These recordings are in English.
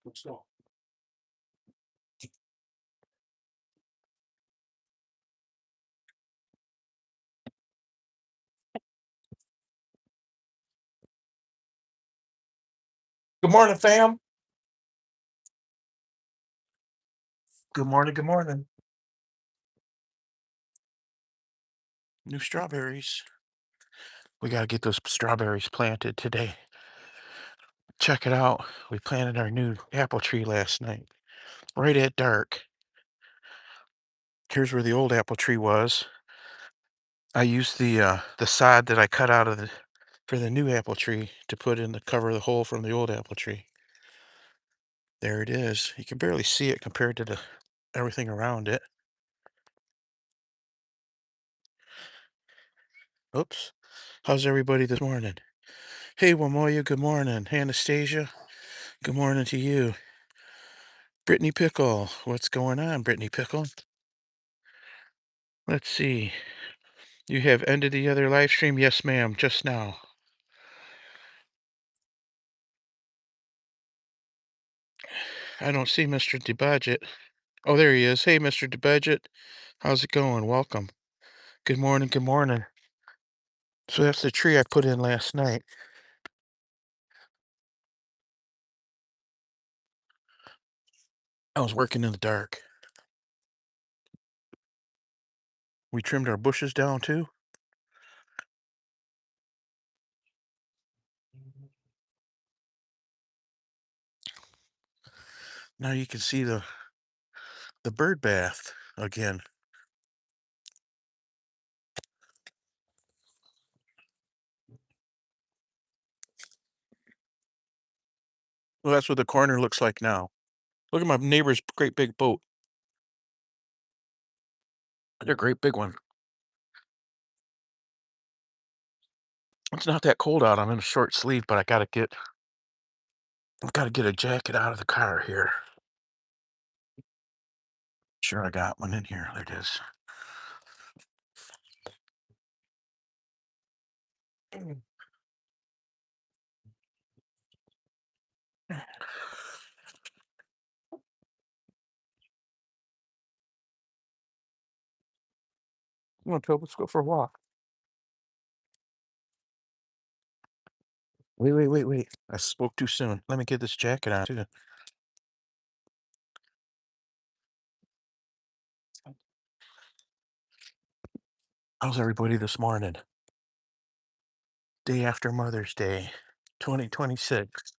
Let's go. Good morning, fam. Good morning. Good morning. New strawberries. We got to get those strawberries planted today. Check it out. We planted our new apple tree last night, right at dark. Here's where the old apple tree was. I used the sod that I cut out of the for the new apple tree to put in the cover the hole from the old apple tree. There it is. You can barely see it compared to the everything around it. Oops. How's everybody this morning? Hey, Wamoya, good morning. Anastasia, good morning to you. Brittany Pickle, what's going on, Brittany Pickle? Let's see. You have ended the other live stream? Yes, ma'am, just now. I don't see Mr. DeBudget. Oh, there he is. Hey, Mr. DeBudget. How's it going? Welcome. Good morning, good morning. So that's the tree I put in last night. I was working in the dark. We trimmed our bushes down too. Now you can see the bird bath again. Well, that's what the corner looks like now. Look at my neighbor's great big boat. They're a great big one. It's not that cold out. I'm in a short sleeve, but I've got to get a jacket out of the car here. Sure, I got one in here. There it is. Come on, Toby, let's go for a walk. Wait, wait, wait, wait. I spoke too soon. Let me get this jacket on too. How's everybody this morning? Day after Mother's Day, 2026.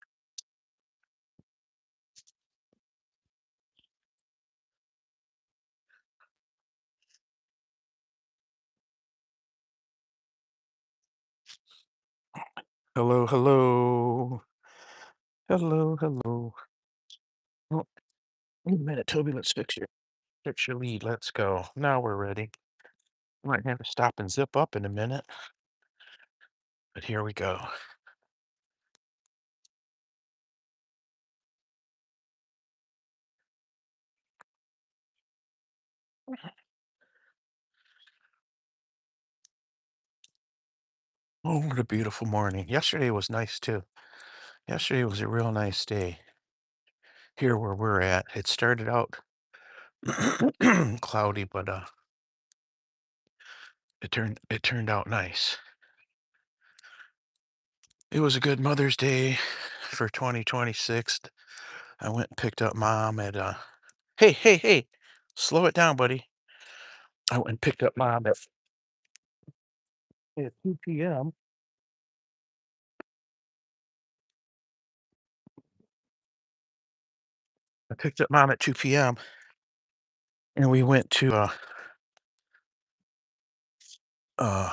Hello, hello. Hello, hello. Oh, wait a minute, Toby, let's fix your lead. Let's go. Now we're ready. Might have to stop and zip up in a minute, but here we go. Oh, what a beautiful morning. Yesterday was nice too. Yesterday was a real nice day here where we're at. It started out cloudy, but it turned out nice. It was a good Mother's Day for 2026. I went and picked up mom at hey, hey, hey. Slow it down, buddy. I went and picked up mom at 2 p.m. I picked up mom at 2 p.m. and we went to uh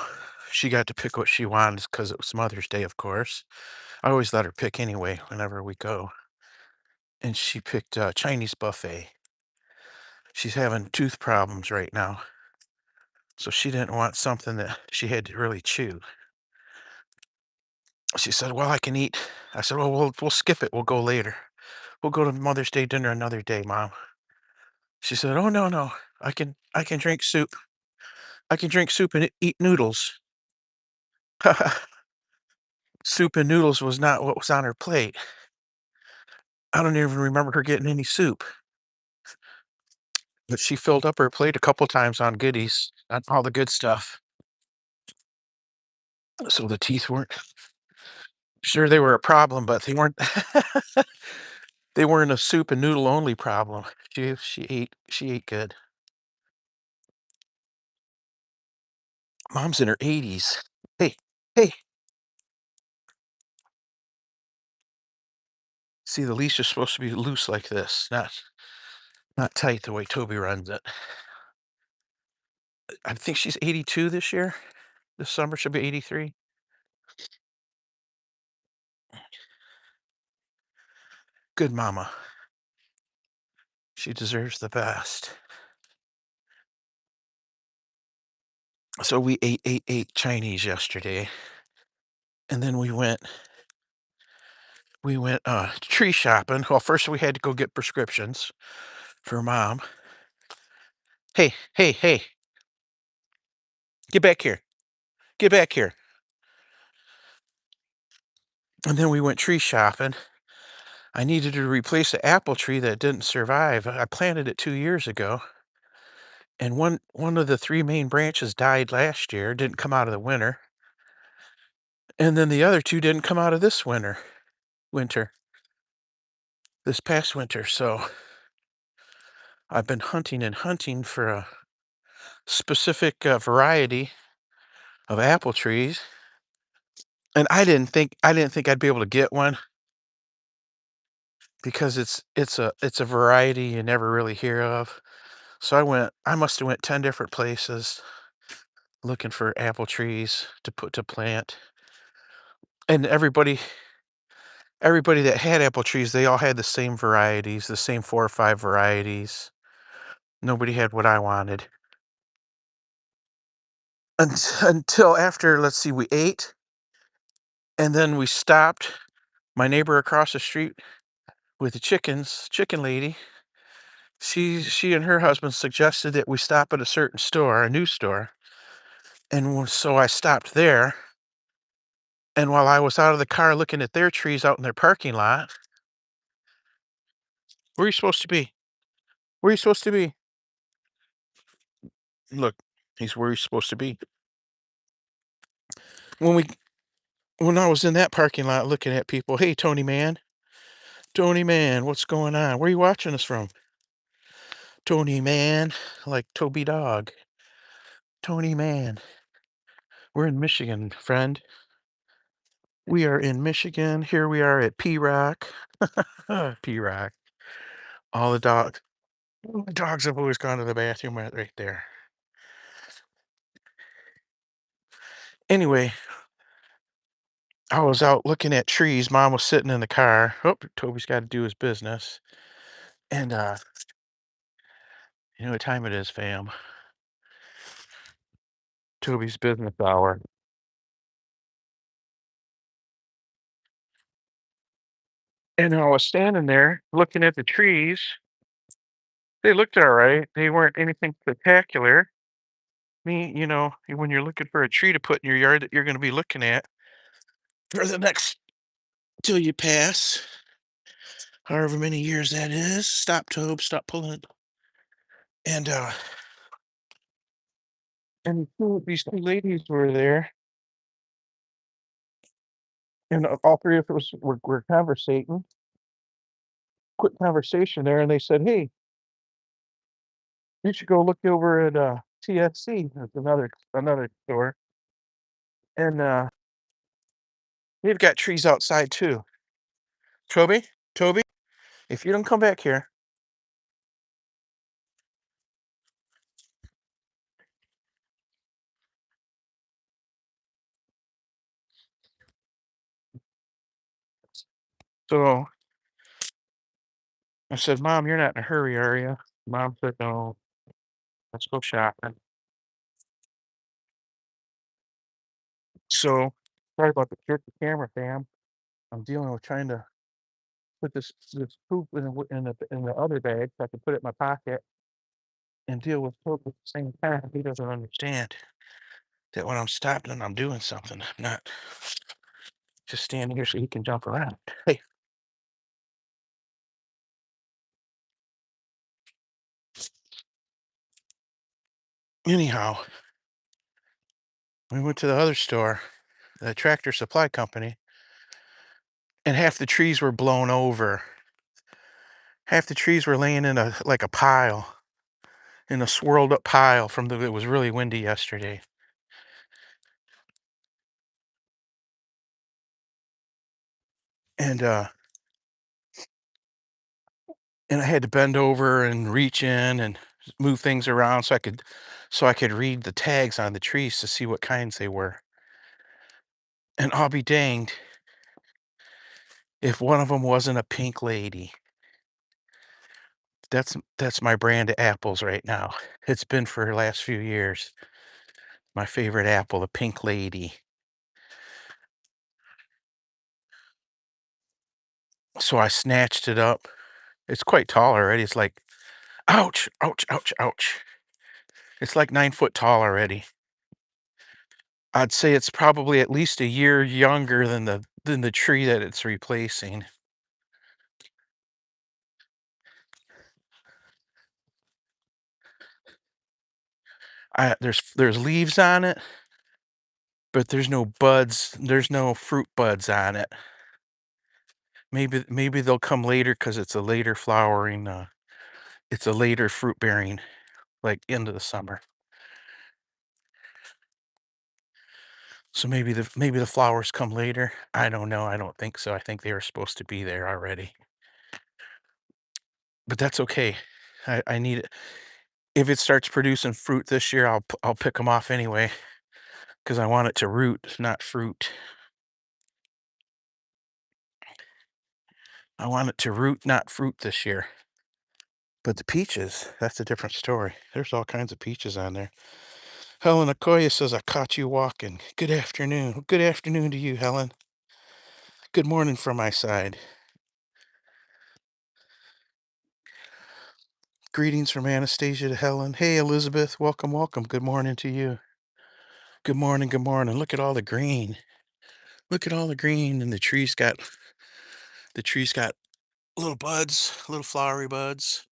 she got to pick what she wanted because it was Mother's Day, of course. I always let her pick anyway whenever we go. And she picked Chinese buffet. She's having tooth problems right now, so she didn't want something that she had to really chew. She said, "Well, I can eat." I said, "Well, we'll skip it. We'll go later. We'll go to Mother's Day dinner another day, Mom." She said, "Oh, no, no. I can drink soup. I can drink soup and eat noodles." Soup and noodles was not what was on her plate. I don't even remember her getting any soup, but she filled up her plate a couple times on goodies, on all the good stuff. So the teeth weren't sure they were a problem, but they weren't they weren't a soup and noodle only problem. She ate good. Mom's in her 80s. Hey, hey. See, the leash is supposed to be loose like this, not tight the way Toby runs it. I think she's 82 this year. This summer she'll be 83. Good mama. She deserves the best. So we ate Chinese yesterday, and then we went tree shopping. Well, first we had to go get prescriptions for mom. Hey, hey, hey, get back here. Get back here. And then we went tree shopping. I needed to replace an apple tree that didn't survive. I planted it 2 years ago, and one of the 3 main branches died last year, didn't come out of the winter, and then the other 2 didn't come out of this winter, this past winter. So I've been hunting and hunting for a specific variety of apple trees, and I didn't think I'd be able to get one because it's a variety you never really hear of. So I must have went 10 different places looking for apple trees to plant. And everybody that had apple trees, they all had the same varieties, the same 4 or 5 varieties. Nobody had what I wanted. Until after, let's see, we ate, and then we stopped. My neighbor across the street with the chicken lady, she and her husband suggested that we stop at a certain store, a new store, and so I stopped there. And while I was out of the car looking at their trees out in their parking lot, where are you supposed to be? Where are you supposed to be? Look, he's where he's supposed to be. When we when I was in that parking lot looking at people, hey Tony man, what's going on? Where are you watching us from? Tony man, like Toby Dog. Tony man. We're in Michigan, friend. We are in Michigan. Here we are at P Rock. P Rock. All the dogs have always gone to the bathroom right there. Anyway, I was out looking at trees. Mom was sitting in the car. Oh, Toby's got to do his business. And you know what time it is, fam? Toby's business hour. And I was standing there looking at the trees. They looked all right. They weren't anything spectacular. When you're looking for a tree to put in your yard that you're going to be looking at for the next till you pass, however many years that is. Stop, Tobe. Stop pulling. And these two ladies were there, and all three of us were conversating. Quick conversation there, and they said, "Hey, you should go look over at TSC. That's another store, and they've got trees outside too." Toby, Toby, if you don't come back here, so I said, "Mom, you're not in a hurry, are you?" Mom said, "No, let's go shopping." So sorry about the jerky camera, fam. I'm dealing with trying to put this poop in the other bag so I can put it in my pocket and deal with poop at the same time. He doesn't understand that when I'm stopping and I'm doing something, I'm not just standing here so he can jump around. Hey, Anyhow, we went to the other store, the Tractor Supply Company, and half the trees were blown over. Half the trees were laying in a like a pile, in a swirled up pile from the it was really windy yesterday. And I had to bend over and reach in and move things around so I could read the tags on the trees to see what kinds they were. And I'll be danged if one of them wasn't a pink lady. That's my brand of apples right now. It's been for the last few years. My favorite apple, the pink lady. So I snatched it up. It's quite tall already. It's like, ouch, ouch, ouch, ouch. It's like 9 foot tall already. I'd say it's probably at least a year younger than the tree that it's replacing. There's leaves on it, but there's no buds. There's no fruit buds on it. Maybe they'll come later because it's a later flowering. It's a later fruit bearing, like into the summer. So maybe the flowers come later. I don't know. I don't think so. I think they were supposed to be there already. But that's okay. I need it. If it starts producing fruit this year, I'll pick them off anyway because I want it to root, not fruit. I want it to root, not fruit this year. But the peaches, that's a different story. There's all kinds of peaches on there. Helen Okoye says, I caught you walking. Good afternoon. Good afternoon to you, Helen. Good morning from my side. Greetings from Anastasia to Helen. Hey, Elizabeth. Welcome, welcome. Good morning to you. Good morning, good morning. Look at all the green. Look at all the green, and the trees got little buds, little flowery buds.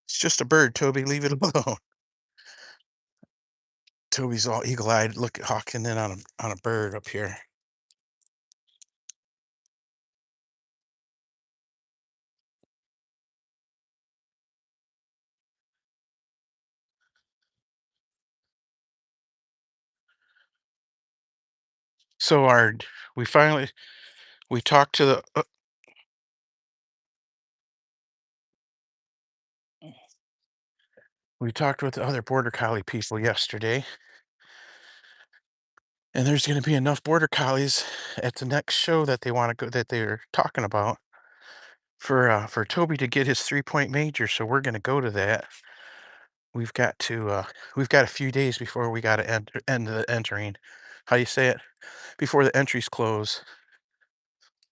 It's just a bird, Toby. Leave it alone. Toby's all eagle-eyed, look hawking in on a bird up here. So our we finally we talked to the we talked with the other border collie people yesterday, and there's going to be enough border collies at the next show that they want to go that they're talking about for Toby to get his 3-point major. So we're going to go to that. We've got to we've got a few days before we got to end the entering. How do you say it? Before the entries close.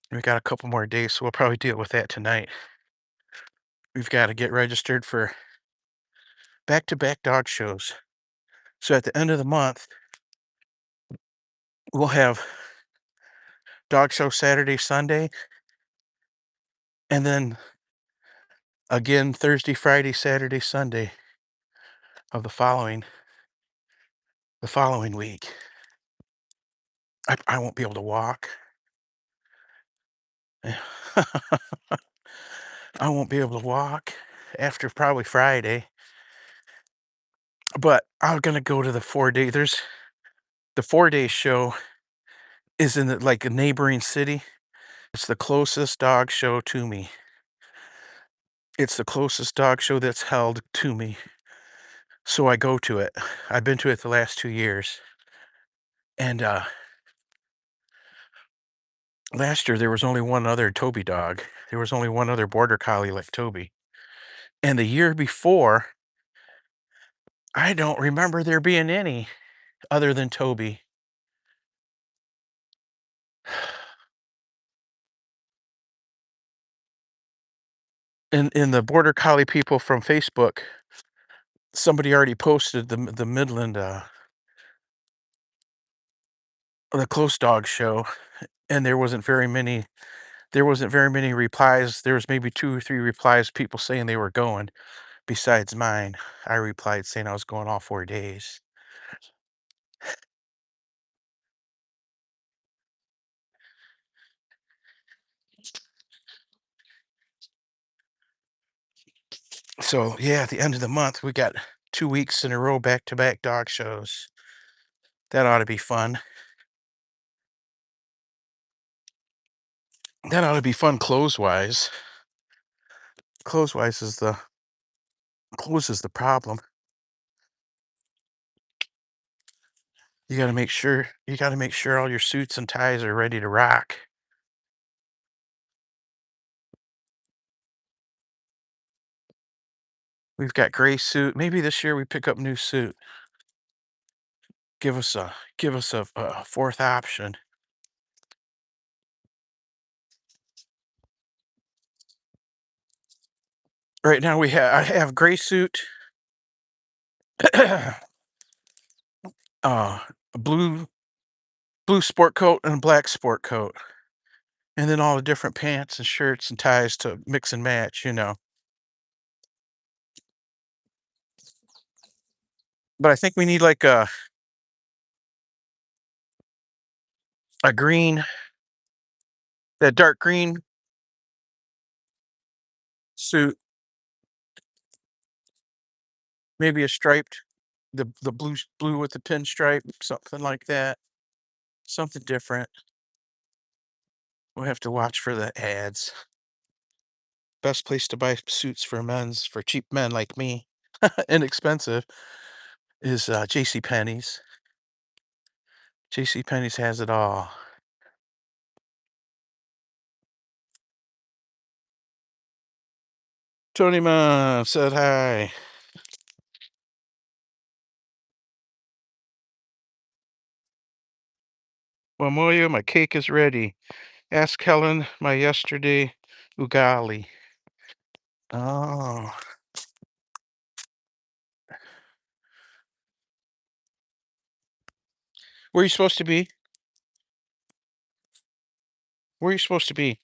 We got a couple more days, so we'll probably deal with that tonight. We've got to get registered for back-to-back dog shows. So at the end of the month, we'll have dog show Saturday, Sunday, and then again Thursday, Friday, Saturday, Sunday of the following week. I won't be able to walk. I won't be able to walk after probably Friday. But I'm gonna go to the 4 day. There's the 4 day show is in like a neighboring city. It's the closest dog show to me. It's the closest dog show that's held to me. So I go to it. I've been to it the last 2 years. And last year there was only one other Toby dog. There was only one other border collie like Toby. And the year before, I don't remember there being any other than Toby. in the border collie people from Facebook, somebody already posted the Midland, the Close Dog show, and there wasn't very many replies. There was maybe 2 or 3 replies, people saying they were going, besides mine. I replied saying I was going all 4 days. So, yeah, at the end of the month, we got 2 weeks in a row back-to-back dog shows. That ought to be fun. That ought to be fun clothes-wise. Clothes-wise is the clothes is the problem. You gotta make sure all your suits and ties are ready to rock. We've got gray suit. Maybe this year we pick up new suit. Give us a 4th option. Right now I have gray suit, a blue sport coat and a black sport coat, and then all the different pants and shirts and ties to mix and match. But I think we need like a green, that dark green suit, maybe a striped, the blue with the pinstripe, something like that. Something different. We'll have to watch for the ads. Best place to buy suits for cheap men like me, inexpensive, is J.C. Penney's. J.C. Penney's has it all. Tony Mom said hi. Well, Moya, my cake is ready. Ask Helen my yesterday ugali. Oh, where are you supposed to be? Where are you supposed to be?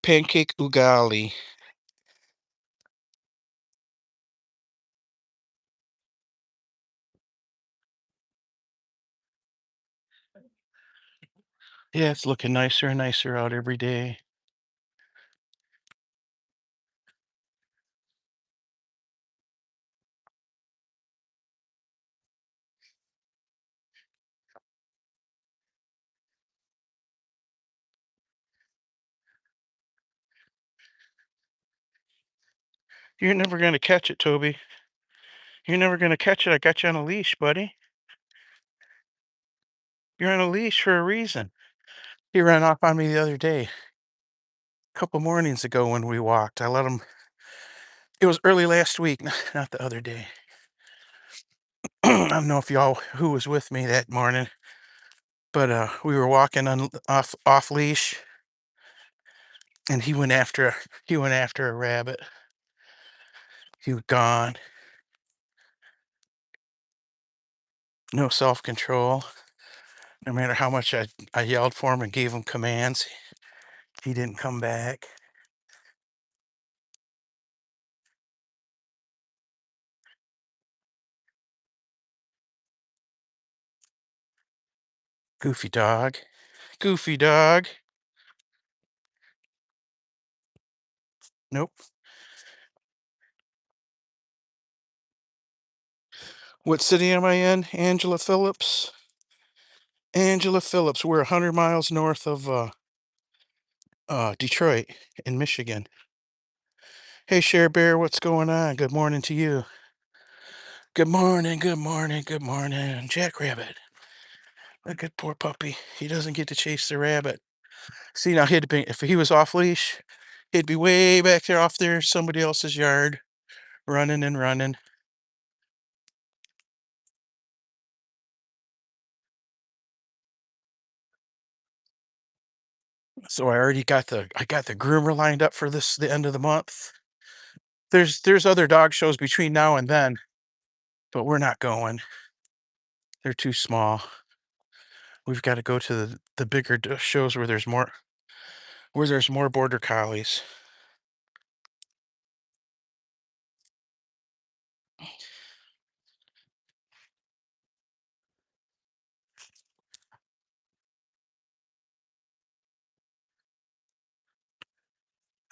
Pancake ugali. Yeah, it's looking nicer and nicer out every day. You're never gonna catch it, Toby. You're never gonna catch it. I got you on a leash, buddy. You're on a leash for a reason. He ran off on me the other day, a couple mornings ago when we walked. I let him. It was early last week, not the other day. I don't know if y'all who was with me that morning, but we were walking on off leash, and he went after a rabbit. He was gone. No self control. No matter how much I yelled for him and gave him commands, he didn't come back. Goofy dog. Goofy dog. Nope. What city am I in? Angela Phillips. Angela Phillips. We're 100 miles north of Detroit in Michigan. Hey, Share Bear, what's going on? Good morning to you. Good morning, good morning, good morning. Jackrabbit. A good poor puppy. He doesn't get to chase the rabbit. See, now he'd been, if he was off leash, He'd be way back there off there, somebody else's yard, running and running. So I got the groomer lined up for the end of the month. There's other dog shows between now and then, but we're not going. They're too small. We've got to go to the bigger shows where there's more border collies.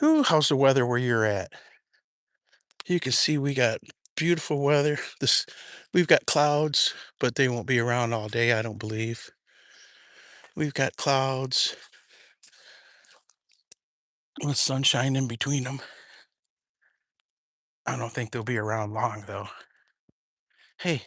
Ooh, how's the weather where you're at? You can see we got beautiful weather. We've got clouds, but they won't be around all day, I don't believe. We've got clouds with sunshine in between them. I don't think they'll be around long though. Hey,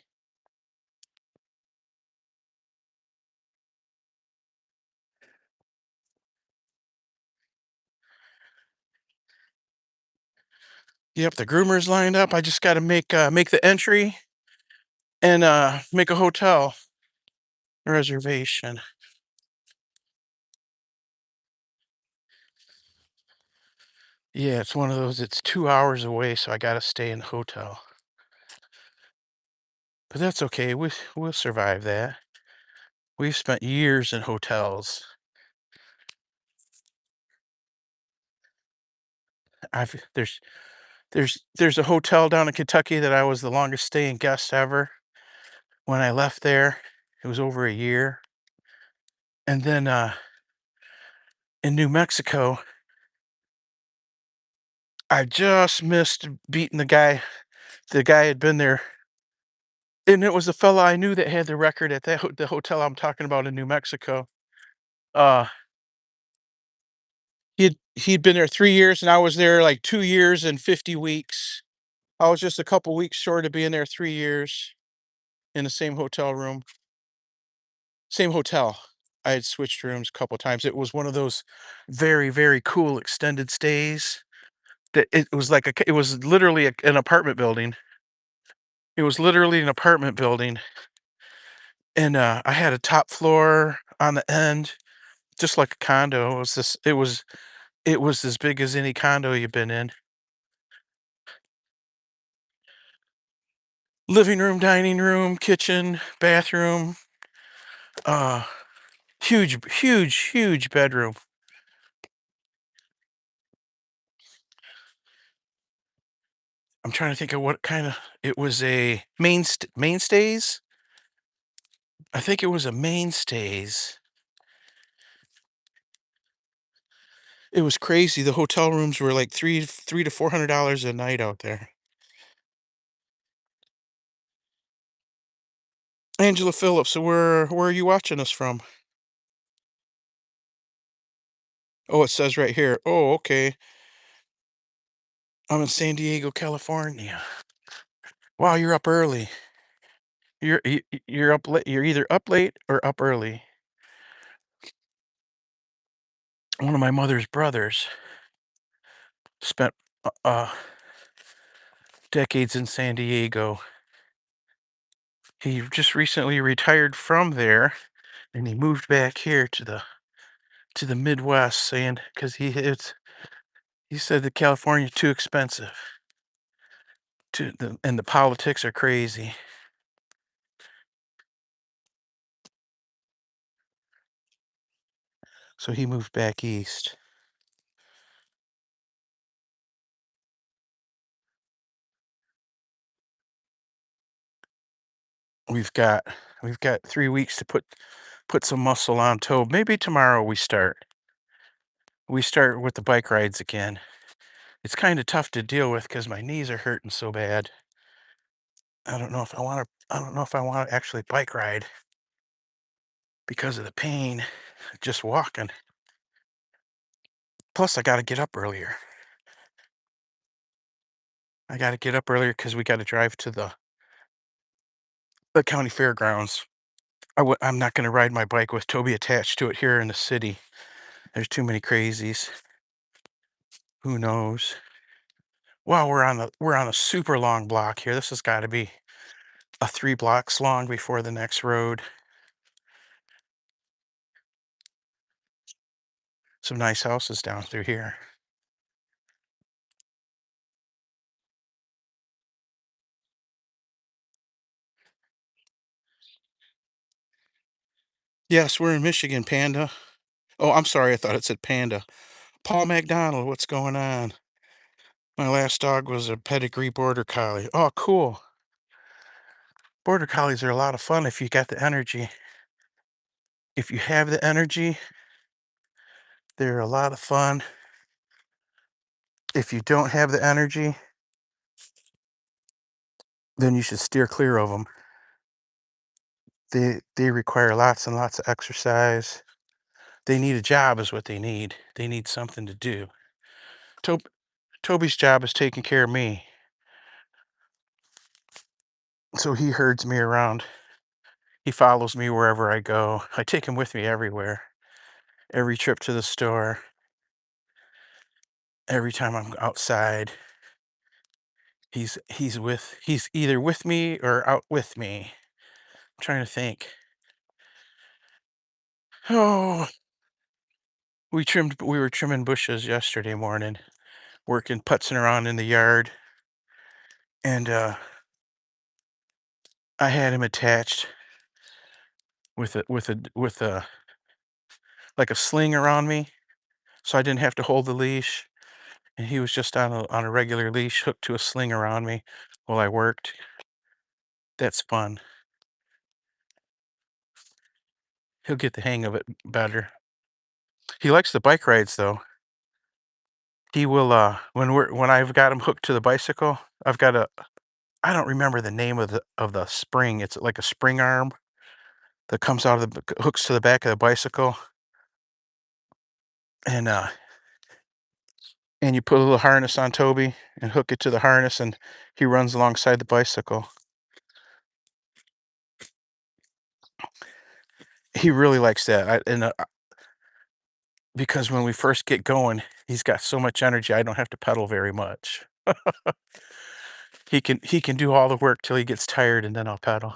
yep, the groomer's lined up. I just got to make the entry and make a hotel reservation. Yeah, it's one of those. It's 2 hours away, so I got to stay in the hotel. But that's okay. We'll survive that. We've spent years in hotels. I've there's a hotel down in Kentucky that I was the longest staying guest ever. When I left there, it was over a year. And then in New Mexico, I just missed beating the guy. The guy had been there, and it was the fella I knew that had the record at the hotel I'm talking about in New Mexico. Uh, he'd been there 3 years, and I was there like 2 years and 50 weeks. I was just a couple weeks short of being there 3 years in the same hotel room, same hotel. I had switched rooms a couple times. It was one of those very, very cool extended stays. That it was like it was literally an apartment building. It was literally an apartment building, and I had a top floor on the end, just like a condo. It was as big as any condo you've been in. Living room, dining room, kitchen, bathroom, uh, huge bedroom. I'm trying to think of what kind of it was a mainstays. I think it was a mainstays. It was crazy. The hotel rooms were like three to $400 a night out there. Angela Phillips, so where are you watching us from? Oh, it says right here. Oh, okay. I'm in San Diego, California. Wow, you're up early. You're up late. You're either up late or up early. One of my mother's brothers spent decades in San Diego. He just recently retired from there, and he moved back here to the Midwest, saying because he said that California's too expensive. And the politics are crazy. So he moved back east. We've got we've got 3 weeks to put some muscle on Tobe. Maybe tomorrow we start. We start with the bike rides again. It's kind of tough to deal with because my knees are hurting so bad. I don't know if I want to actually bike ride because of the pain just walking. Plus, I got to get up earlier. I got to get up earlier because we got to drive to the county fairgrounds. I'm not going to ride my bike with Toby attached to it here in the city. There's too many crazies. Who knows? Well, we're on a super long block here. This has got to be a 3 blocks long before the next road. Some nice houses down through here. Yes, we're in Michigan, Panda. Oh, I'm sorry, I thought it said Panda. Paul McDonald, what's going on? My last dog was a pedigree border collie. Oh, cool. Border collies are a lot of fun if you got the energy. If you have the energy, they're a lot of fun. If you don't have the energy, then you should steer clear of them. They require lots and lots of exercise. They need a job is what they need. They need something to do. Tob Toby's job is taking care of me, so he herds me around. He follows me wherever I go. I take him with me everywhere. Every trip to the store, every time I'm outside, he's either with me or out with me. I'm trying to think. Oh, we were trimming bushes yesterday morning, working, putzing around in the yard, and I had him attached with a like a sling around me, so I didn't have to hold the leash, and he was just on a regular leash hooked to a sling around me while I worked. That's fun. He'll get the hang of it better. He likes the bike rides though. He will when I've got him hooked to the bicycle, I've got a I don't remember the name of the spring. It's like a spring arm that comes out of the hooks to the back of the bicycle, and and you put a little harness on Toby and hook it to the harness, and he runs alongside the bicycle. He really likes that. Because when we first get going, he's got so much energy. I don't have to pedal very much. He can do all the work till he gets tired, and then I'll pedal.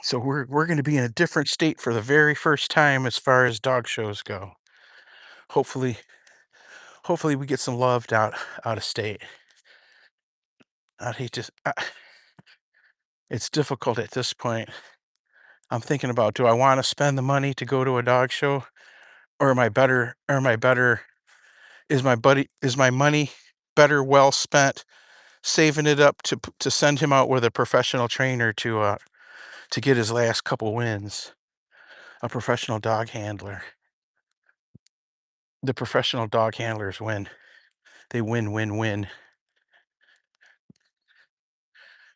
So we're going to be in a different state for the very first time as far as dog shows go. Hopefully, hopefully we get some love out of state. I'd hate to. It's difficult at this point. I'm thinking about, do I want to spend the money to go to a dog show, or am I better is my money better well spent saving it up to send him out with a professional trainer to get his last couple wins, a professional dog handler. The professional dog handlers win. They win, win, win.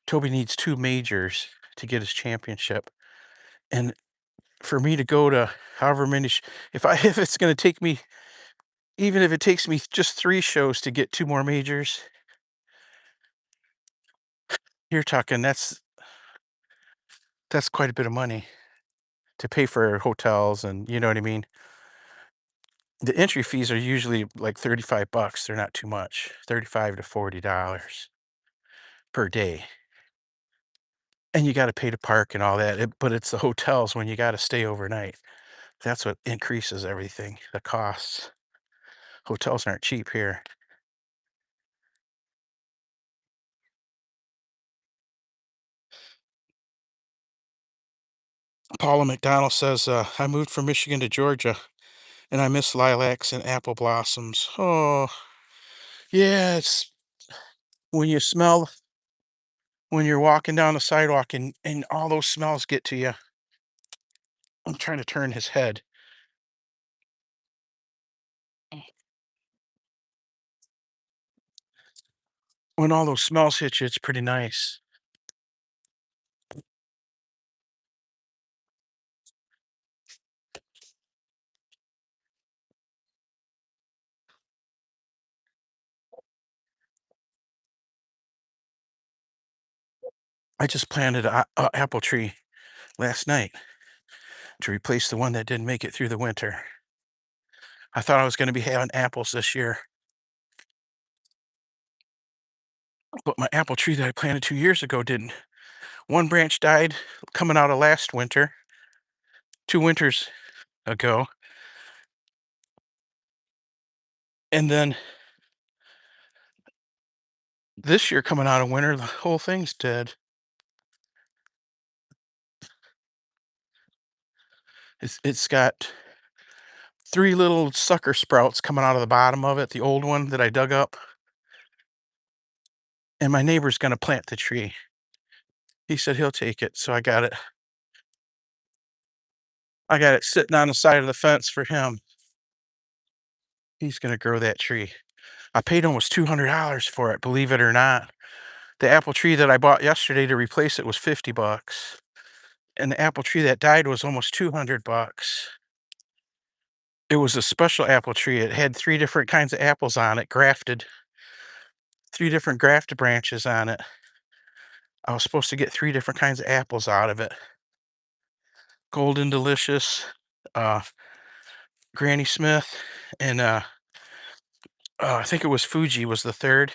Toby needs 2 majors to get his championship, and for me to go to however many if I if it's gonna take me even if it takes me just 3 shows to get 2 more majors, you're talking that's quite a bit of money to pay for hotels and you know what I mean? The entry fees are usually like 35 bucks, they're not too much, 35 to $40 per day, and you gotta pay to park and all that, but it's the hotels when you gotta stay overnight. That's what increases everything, the costs. Hotels aren't cheap here. Paula McDonald says, "I moved from Michigan to Georgia, and I miss lilacs and apple blossoms." Oh, yeah, it's when you smell when you're walking down the sidewalk and all those smells get to you. I'm trying to turn his head. When all those smells hit you, it's pretty nice. I just planted a apple tree last night to replace the one that didn't make it through the winter. I thought I was gonna be having apples this year, but my apple tree that I planted 2 years ago didn't. One branch died coming out of last winter, 2 winters ago, and then this year coming out of winter, the whole thing's dead. It's got 3 little sucker sprouts coming out of the bottom of it, the old one that I dug up, and my neighbor's gonna plant the tree. He said he'll take it, so I got it sitting on the side of the fence for him. He's gonna grow that tree. I paid almost $200 for it, believe it or not. The apple tree that I bought yesterday to replace it was 50 bucks, and the apple tree that died was almost 200 bucks. It was a special apple tree. It had 3 different kinds of apples on it, grafted, 3 different grafted branches on it. I was supposed to get 3 different kinds of apples out of it. Golden Delicious, uh, Granny Smith, and, I think it was Fuji was the 3rd.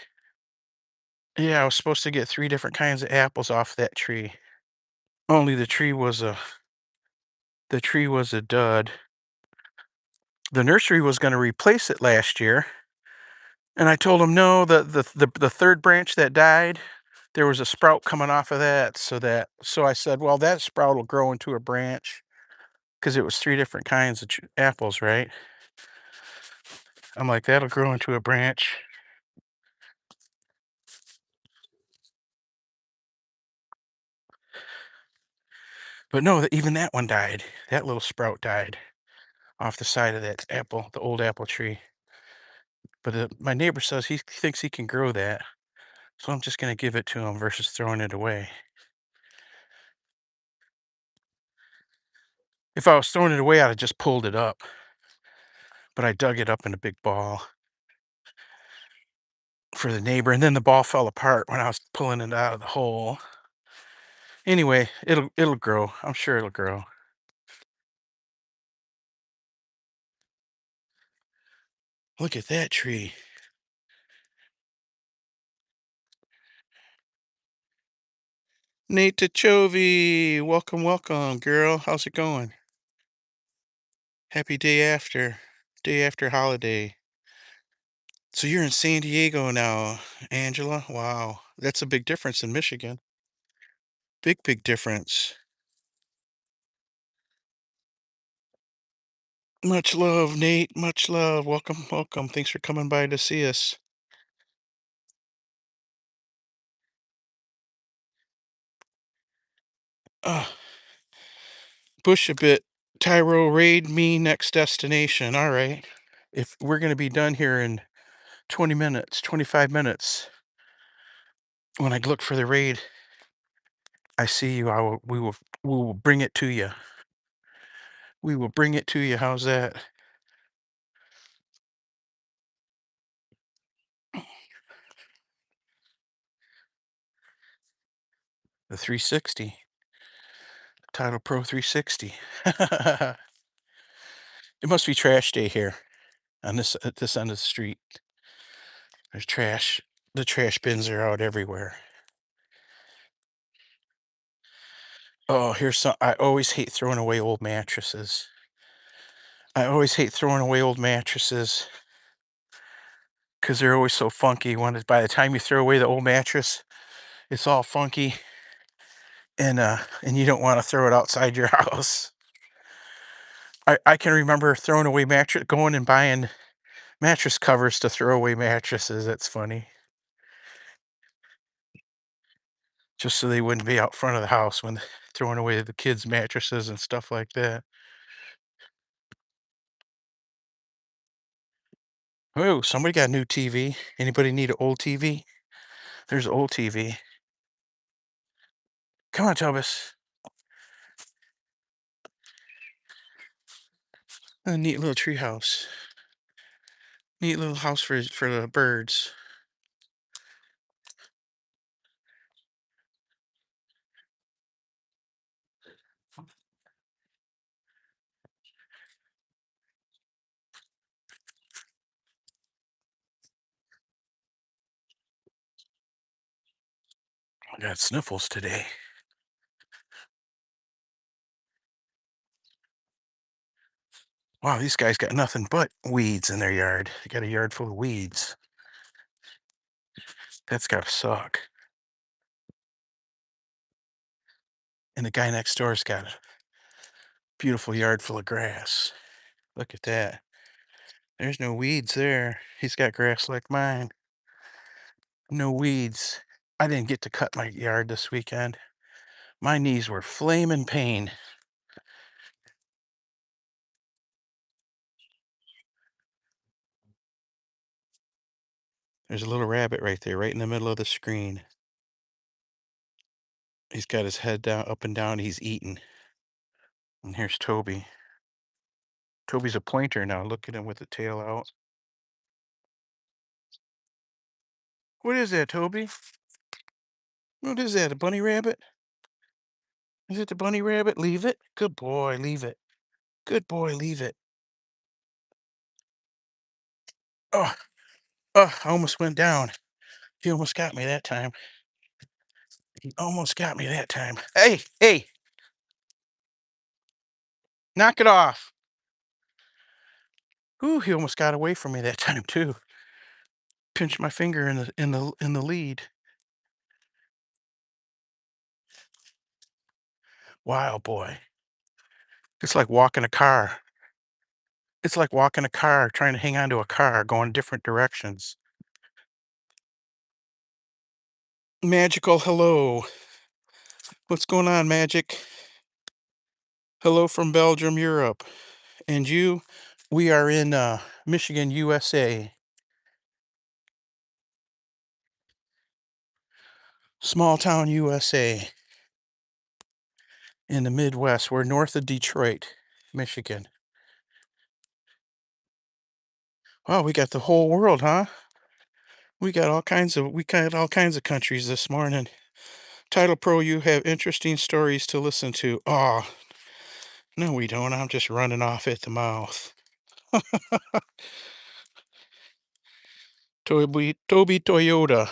Yeah, I was supposed to get 3 different kinds of apples off that tree. Only the tree was a dud. The nursery was gonna replace it last year, and I told him, "No, the 3rd branch that died, there was a sprout coming off of that, so I said, "Well, that sprout will grow into a branch because it was 3 different kinds of apples, right?" I'm like, "That'll grow into a branch." But no, even that one died. That little sprout died off the side of that apple, the old apple tree. But, my neighbor says he thinks he can grow that, so I'm just gonna give it to him versus throwing it away. If I was throwing it away, I'd have just pulled it up, but I dug it up in a big ball for the neighbor, and then the ball fell apart when I was pulling it out of the hole. Anyway, it'll grow. I'm sure it'll grow. Look at that tree. Nate Chovy, welcome, welcome, girl. How's it going? Happy day after holiday. So you're in San Diego now, Angela? Wow, that's a big difference in Michigan. Big, big difference. Much love, Nate. Much love. Welcome, welcome. Thanks for coming by to see us. Uh, Push a bit. Tyro, raid me next destination. All right. If we're going to be done here in 20 minutes, 25 minutes, when I look for the raid, I see you. We will bring it to you. We will bring it to you. How's that? The 360. Titlepro 360. It must be trash day here on this at this end of the street. There's trash. The trash bins are out everywhere. Oh, here's some. I always hate throwing away old mattresses. I always hate throwing away old mattresses because they're always so funky. By the time you throw away the old mattress, it's all funky, and you don't want to throw it outside your house. I can remember throwing away going and buying mattress covers to throw away mattresses. That's funny. Just so they wouldn't be out front of the house when throwing away the kids' mattresses and stuff like that. Oh, somebody got a new TV. Anybody need an old TV? There's an old TV. Come on, Tobis. A neat little tree house. Neat little house for the birds. I got sniffles today. Wow, these guys got nothing but weeds in their yard. They got a yard full of weeds. That's gotta suck. And the guy next door's got a beautiful yard full of grass. Look at that. There's no weeds there. He's got grass like mine. No weeds. I didn't get to cut my yard this weekend. My knees were flaming pain. There's a little rabbit right there, right in the middle of the screen. He's got his head down, up and down. He's eating. And here's Toby. Toby's a pointer now. Look at him with the tail out. What is that, Toby? What is that, a bunny rabbit? Is it the bunny rabbit? Leave it. Good boy, leave it. Good boy, leave it. Oh, oh, I almost went down. He almost got me that time. He almost got me that time. Hey, hey, knock it off. Ooh, he almost got away from me that time too. Pinched my finger in the lead. Wow, boy. It's like walking a car. It's like walking a car, trying to hang on to a car, going different directions. Magical hello. What's going on, Magic? Hello from Belgium, Europe. And you? We are in Michigan, USA. Small town USA in the Midwest. We're north of Detroit, Michigan. Wow, we got the whole world, huh? We got all kinds of countries this morning. Titlepro, you have interesting stories to listen to. Oh, no, we don't. I'm just running off at the mouth. Toby Toyota.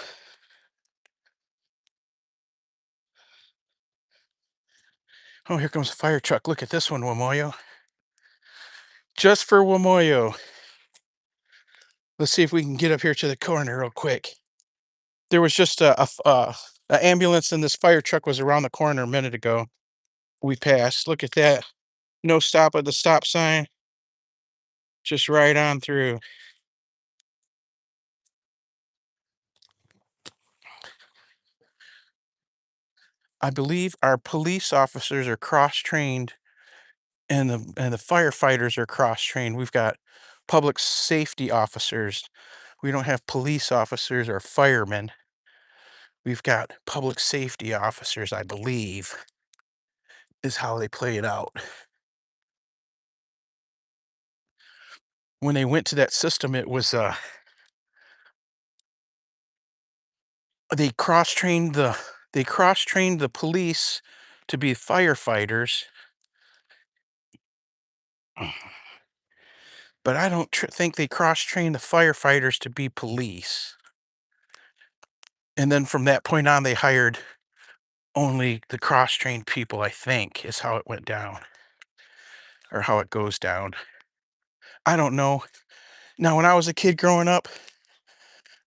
Oh, here comes a fire truck. Look at this one, Wamoyo. Just for Wamoyo. Let's see if we can get up here to the corner real quick. There was just a ambulance and this fire truck was around the corner a minute ago. We passed. Look at that. No stop at the stop sign. Just right on through. I believe our police officers are cross-trained and the firefighters are cross-trained. We've got public safety officers. We don't have police officers or firemen. We've got public safety officers, I believe, is how they play it out. When they went to that system, it was they cross-trained the police to be firefighters, but I don't think they cross-trained the firefighters to be police. And then from that point on, they hired only the cross-trained people, I think, is how it went down or how it goes down. I don't know. Now, when I was a kid growing up,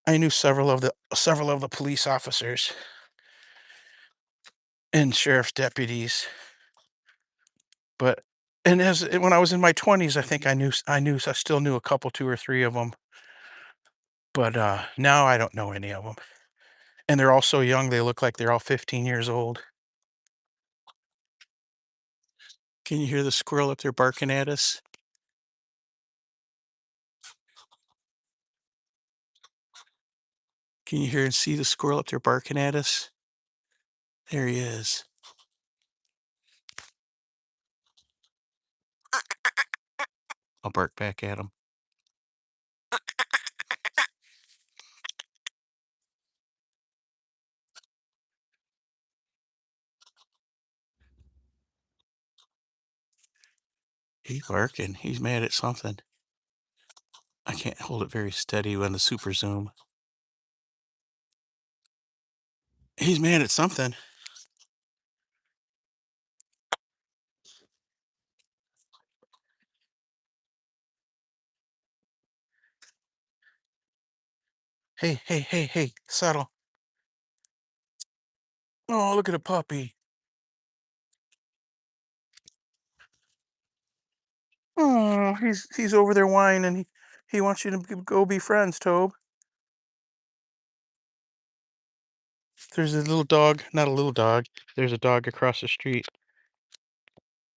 I knew several of the police officers and sheriff's deputies, but and as when I was in my 20s, I think I still knew a couple, 2 or 3 of them, but, now I don't know any of them. And they're all so young, they look like they're all 15 years old. Can you hear the squirrel up there barking at us? Can you hear and see the squirrel up there barking at us? There he is. I'll bark back at him. He's barking. He's mad at something. I can't hold it very steady on the super zoom. He's mad at something. Hey, hey, hey, hey, settle. Oh, look at a puppy. Oh, he's over there whining. He wants you to go be friends, Tobe. There's a little dog, not a little dog. There's a dog across the street.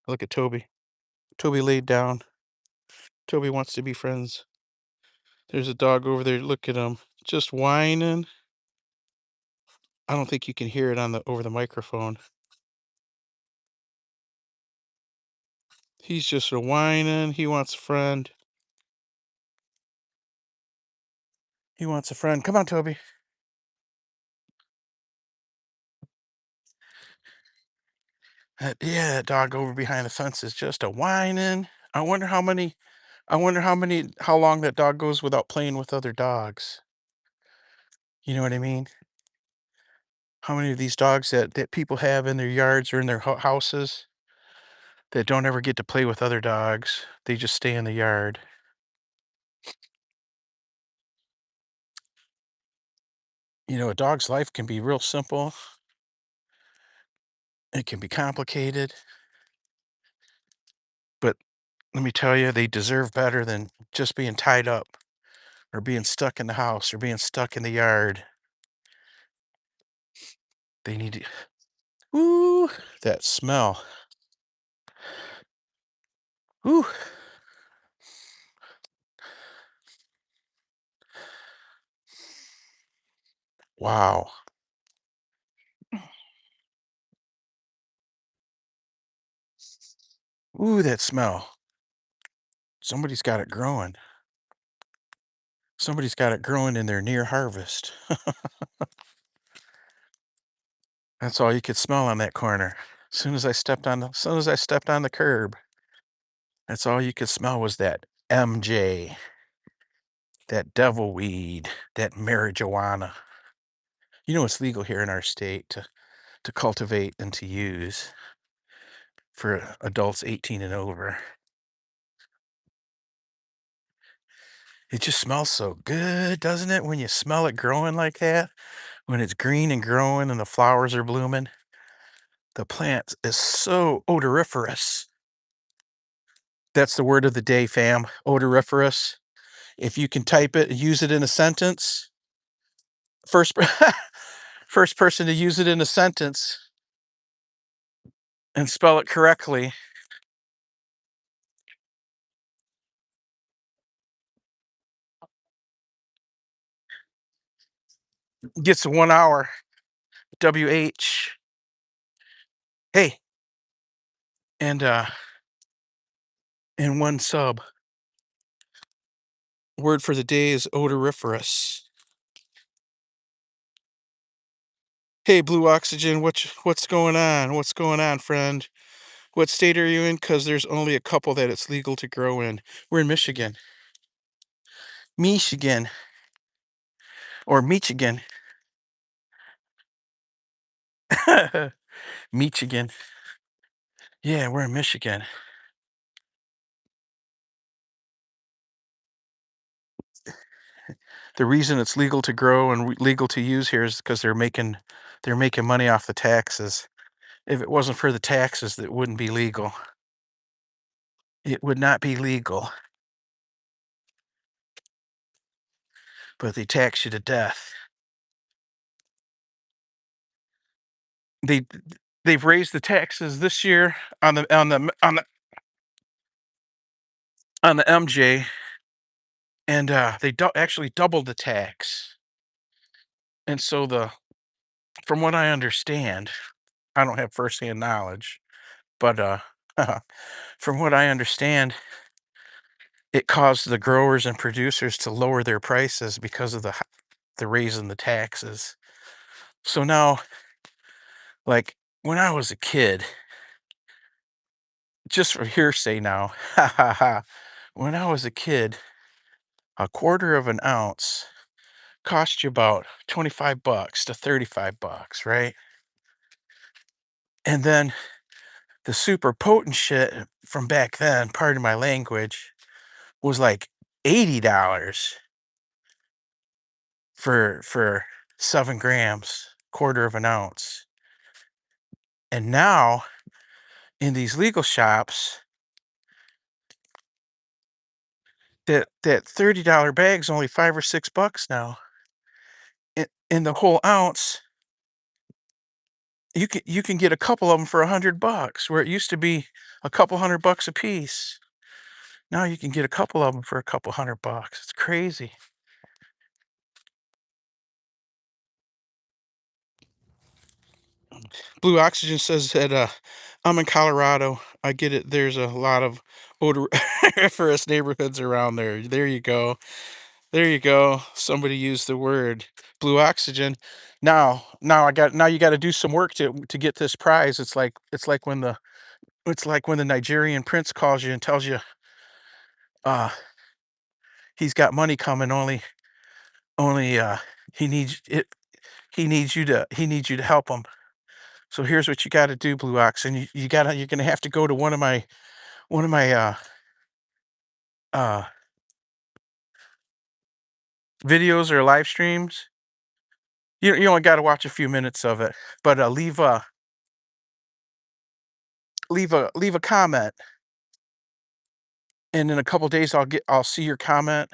Look at Toby. Toby laid down. Toby wants to be friends. There's a dog over there. Look at him, just whining. I don't think you can hear it on the over the microphone. He's just a whining. He wants a friend. He wants a friend. Come on, Toby. Yeah, that dog over behind the fence is just a whining. I wonder how many. How long that dog goes without playing with other dogs. You know what I mean? How many of these dogs that people have in their yards or in their houses that don't ever get to play with other dogs? They just stay in the yard. You know, a dog's life can be real simple. It can be complicated, but let me tell you, they deserve better than just being tied up or being stuck in the house or being stuck in the yard. They need to. Ooh, that smell. Ooh, wow. Ooh, that smell. Somebody's got it growing. Somebody's got it growing in their near harvest. That's all you could smell on that corner. Soon as I stepped on the curb, that's all you could smell was that MJ, that devil weed, that marijuana. You know it's legal here in our state to cultivate and to use for adults 18 and over. It just smells so good, doesn't it? When you smell it growing like that, when it's green and growing and the flowers are blooming, the plant is so odoriferous. That's the word of the day, fam. Odoriferous. If you can type it and use it in a sentence, first first person to use it in a sentence and spell it correctly gets 1 hour. WH. Hey, and one sub. Word for the day is odoriferous. Hey, Blue Oxygen, what's going on? What's going on, friend? What state are you in? Because there's only a couple that it's legal to grow in. We're in Michigan. Michigan. Or Michigan. Michigan. Yeah, we're in Michigan. The reason it's legal to grow and legal to use here is because they're making money off the taxes. If it wasn't for the taxes, it wouldn't be legal. It would not be legal, but they tax you to death. They they've raised the taxes this year on the MJ, and they actually doubled the tax. And so from what I understand, I don't have firsthand knowledge, but from what I understand, it caused the growers and producers to lower their prices because of the raise in the taxes. So now, like when I was a kid, just for hearsay now. Ha ha ha. When I was a kid, a quarter of an ounce cost you about 25 bucks to 35 bucks, right? And then the super potent shit from back then, pardon my language, was like $80 for 7 grams, quarter of an ounce. And now in these legal shops, that $30 bag's only 5 or 6 bucks now. In the whole ounce, you can get a couple of them for 100 bucks, where it used to be a couple $100 a piece. Now you can get a couple of them for a couple $100. It's crazy. Blue Oxygen says that I'm in Colorado. I get it. There's a lot of odoriferous neighborhoods around there. There you go. There you go. Somebody used the word Blue Oxygen. Now you got to do some work to get this prize. It's like when the Nigerian prince calls you and tells you uh he's got money coming. Only he needs it. He needs you to help him. So here's what you got to do, Blue Ox, and you're gonna have to go to one of my uh videos or live streams. You only got to watch a few minutes of it, but leave a comment, and in a couple days I'll see your comment,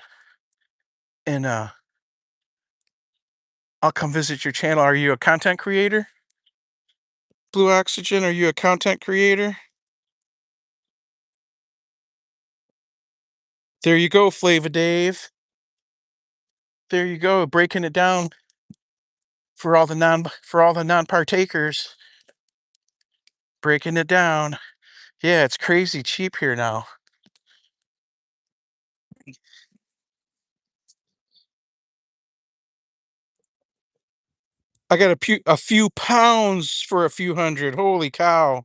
and I'll come visit your channel. Are you a content creator? Blue Oxygen, are you a content creator? There you go, Flava Dave. There you go, breaking it down for all the non partakers. Breaking it down. Yeah, it's crazy cheap here now. I got a few pounds for a few hundred. Holy cow.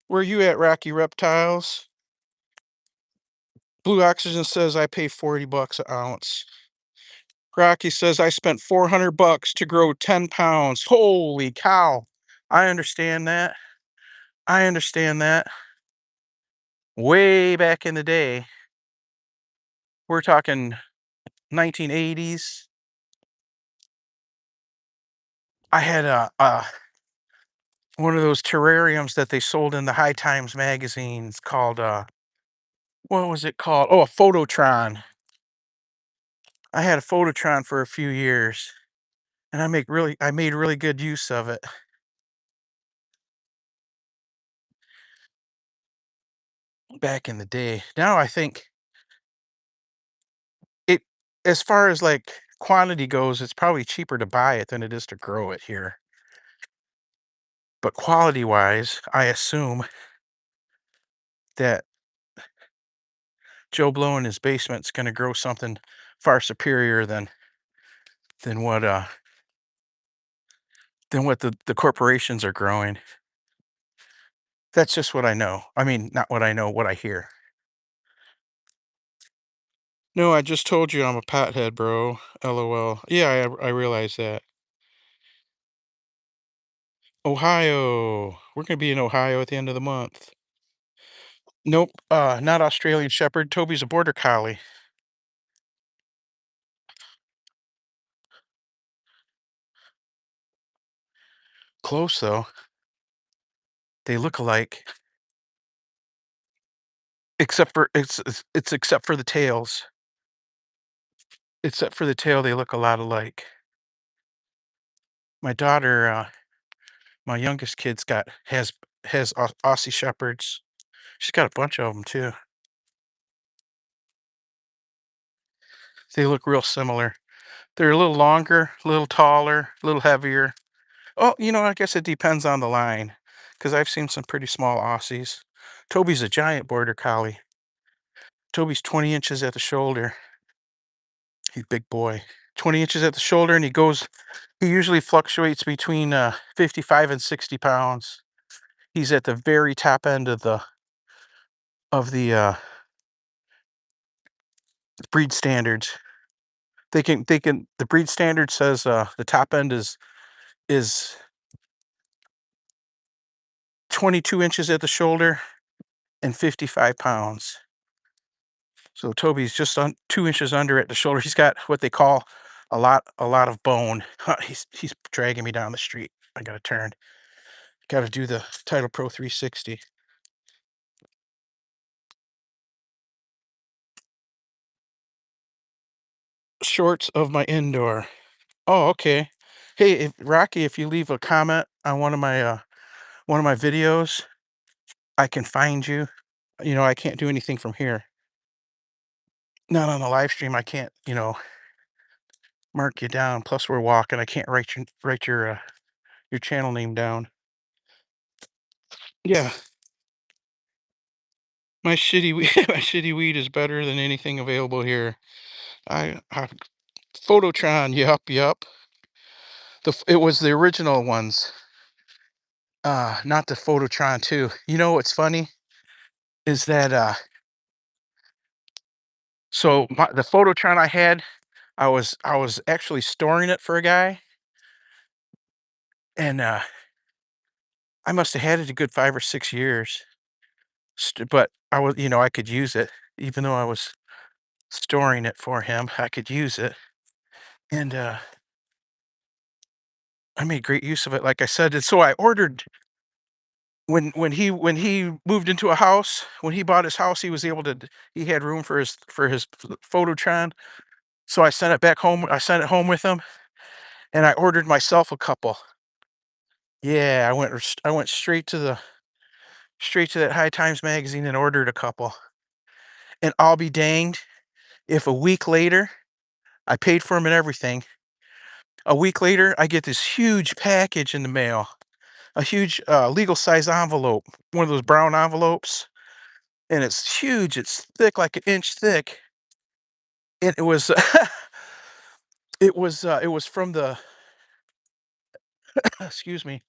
Where you at, Rocky Reptiles? Blue Oxygen says I pay 40 bucks an ounce. Rocky says I spent 400 bucks to grow 10 pounds. Holy cow. I understand that. I understand that. Way back in the day, we're talking 1980s. I had one of those terrariums that they sold in the High Times magazines called what was it called? Oh, a Phototron. I had a Phototron for a few years, and I made really good use of it back in the day. Now I think it as far as like quantity goes, it's probably cheaper to buy it than it is to grow it here. But quality wise, I assume that Joe Blow in his basement's gonna grow something far superior than what uh than what the corporations are growing. That's just what I know. I mean, not what I know, what I hear. No, I just told you I'm a pothead, bro. LOL. Yeah, I realize that. Ohio. We're gonna be in Ohio at the end of the month. Nope, not Australian Shepherd. Toby's a border collie. Close though. They look alike, except for it's except for the tails. Except for the tail, they look a lot alike. My daughter, my youngest kid's got has Aussie Shepherds. She's got a bunch of them too. They look real similar. They're a little longer, a little taller, a little heavier. Oh, I guess it depends on the line, because I've seen some pretty small Aussies. Toby's a giant border collie. Toby's 20 inches at the shoulder. He's a big boy. 20 inches at the shoulder, and he usually fluctuates between 55 and 60 pounds. He's at the very top end of the breed standards. They can the breed standard says, the top end is 22 inches at the shoulder and 55 pounds. So Toby's just on 2 inches under at the shoulder. He's got what they call a lot of bone. He's dragging me down the street. I gotta turn. Gotta do the Titlepro 360. Shorts of my indoor. Oh, okay. Hey, if Rocky, if you leave a comment on one of my videos, I can find you. I can't do anything from here. Not on the live stream. I can't, mark you down. Plus, we're walking. I can't write your channel name down. Yeah, my shitty weed, my shitty weed is better than anything available here. I Phototron. Yup, yup. It was the original ones. Not the Phototron 2. You know what's funny is that the Phototron I had, I was actually storing it for a guy, and I must have had it a good 5 or 6 years. But I could use it even though I was storing it for him. I could use it, and I made great use of it. Like I said, and so I ordered when he moved into a house. When he bought his house, he had room for his Phototron. So I sent it back home. I sent it home with him, and I ordered myself a couple. Yeah, I went straight to that High Times magazine and ordered a couple. And I'll be danged if a week later I paid for them and everything. A week later, I get this huge package in the mail, a huge legal size envelope, one of those brown envelopes, and it's huge. It's thick, like an inch thick. And it was it was from the excuse me.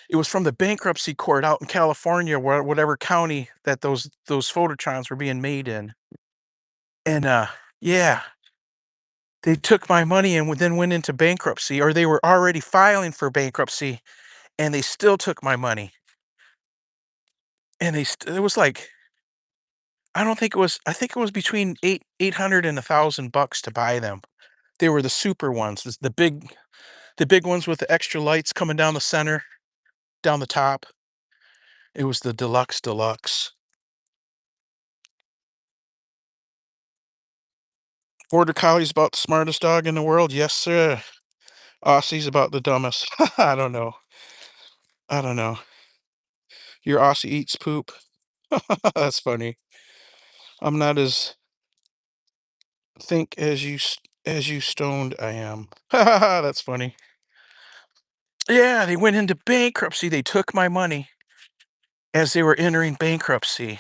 It was from the bankruptcy court out in California, where whatever county that those Phototrons were being made in. And yeah, they took my money and then went into bankruptcy, or they were already filing for bankruptcy, and they still took my money. And it was like, I don't think it was. I think it was between 800 and $1,000 to buy them. They were the super ones, the big ones with the extra lights coming down the center, down the top. It was the deluxe deluxe. Border Collie's about the smartest dog in the world. Yes, sir. Aussie's about the dumbest. I don't know. I don't know. Your Aussie eats poop. That's funny. I'm not as think as you stoned I am. That's funny. Yeah, they went into bankruptcy. They took my money as they were entering bankruptcy.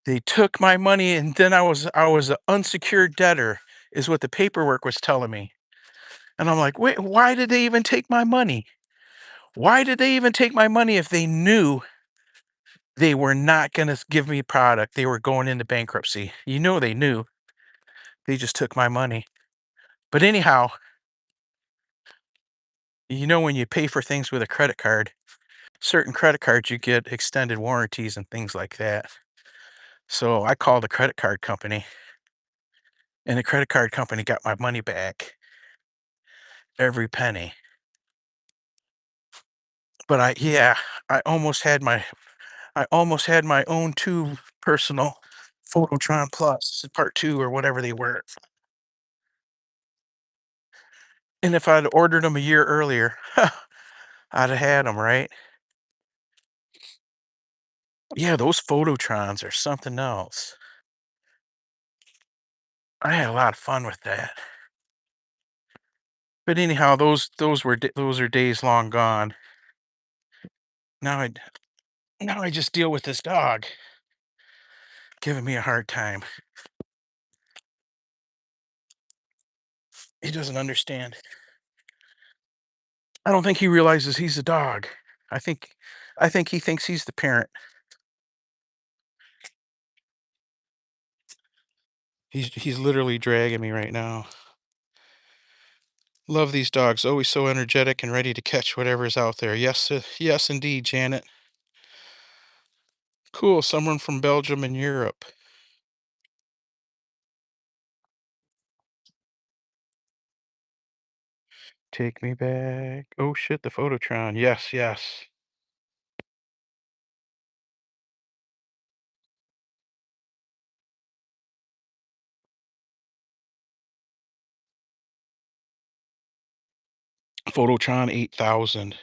They took my money, and then I was an unsecured debtor, is what the paperwork was telling me. And I'm like, wait, why did they even take my money? Why did they even take my money if they knew they were not going to give me product? They were going into bankruptcy. They knew. They just took my money. But anyhow, when you pay for things with a credit card, certain credit cards you get extended warranties and things like that. So I called the credit card company, and the credit card company got my money back, every penny. But I almost had my own two personal Phototron Plus Part 2 or whatever they were. And if I'd ordered them a year earlier, I'd have had them, right? Yeah, those Phototrons are something else. I had a lot of fun with that. But anyhow, those are days long gone. Now I now I just deal with this dog giving me a hard time. He doesn't understand. I don't think he realizes he's a dog. I think I think he thinks he's the parent. He's literally dragging me right now. Love these dogs, always so energetic and ready to catch whatever's out there. Yes, yes, indeed, Janet. Cool, someone from Belgium and Europe. Take me back. Oh shit, the Phototron. Yes, yes. Phototron 8000.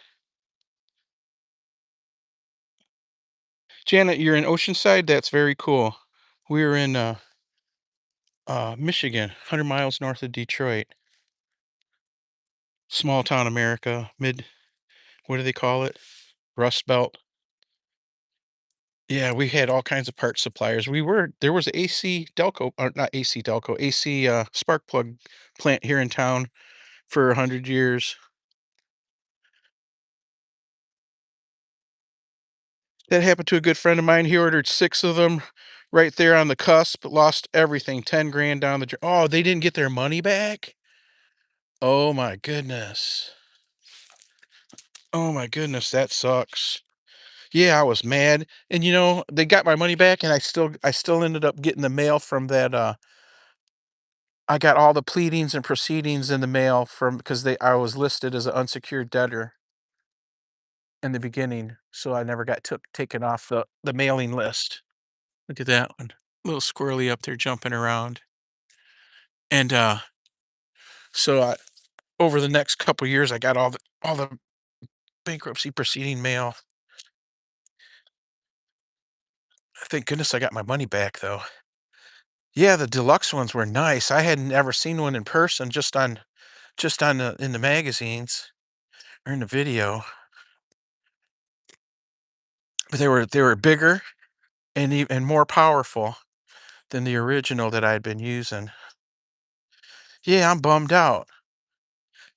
Janet, you're in Oceanside? That's very cool. We're in Michigan, 100 miles north of Detroit. Small town America, mid, what do they call it? Rust Belt. Yeah, we had all kinds of part suppliers. There was AC Delco, or not AC Delco, AC spark plug plant here in town for 100 years. That happened to a good friend of mine. He ordered 6 of them right there on the cusp, lost everything, 10 grand down the drain. Oh, they didn't get their money back? Oh my goodness. Oh my goodness, that sucks. Yeah, I was mad. And they got my money back and I still ended up getting the mail from that I got all the pleadings and proceedings in the mail from because they I was listed as an unsecured debtor in the beginning, so I never got taken off the mailing list. Look at that one. Little squirrely up there jumping around. And so over the next couple years I got all the bankruptcy proceeding mail. Thank goodness I got my money back though. Yeah, the deluxe ones were nice. I hadn't ever seen one in person, just on the in the magazines or in the video. But they were bigger and more powerful than the original that I'd been using. Yeah, I'm bummed out.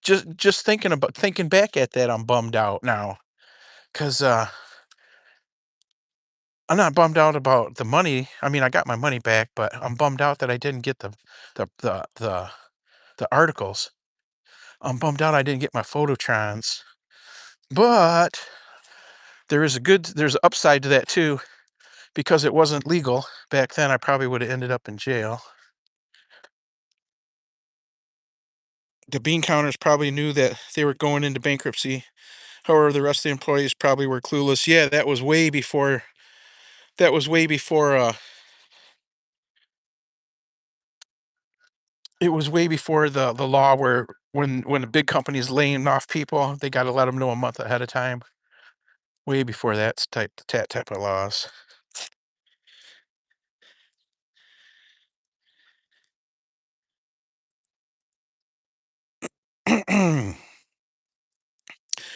Just thinking back at that, I'm bummed out now. 'Cause I'm not bummed out about the money. I mean, I got my money back, but I'm bummed out that I didn't get the the the the articles. I'm bummed out I didn't get my Phototrons. But there's an upside to that too, because it wasn't legal back then. I probably would have ended up in jail. The bean counters probably knew that they were going into bankruptcy. However, the rest of the employees probably were clueless. Yeah, that was way before it was way before the law where when a big company is laying off people, they got to let them know a month ahead of time. Way before that type of laws.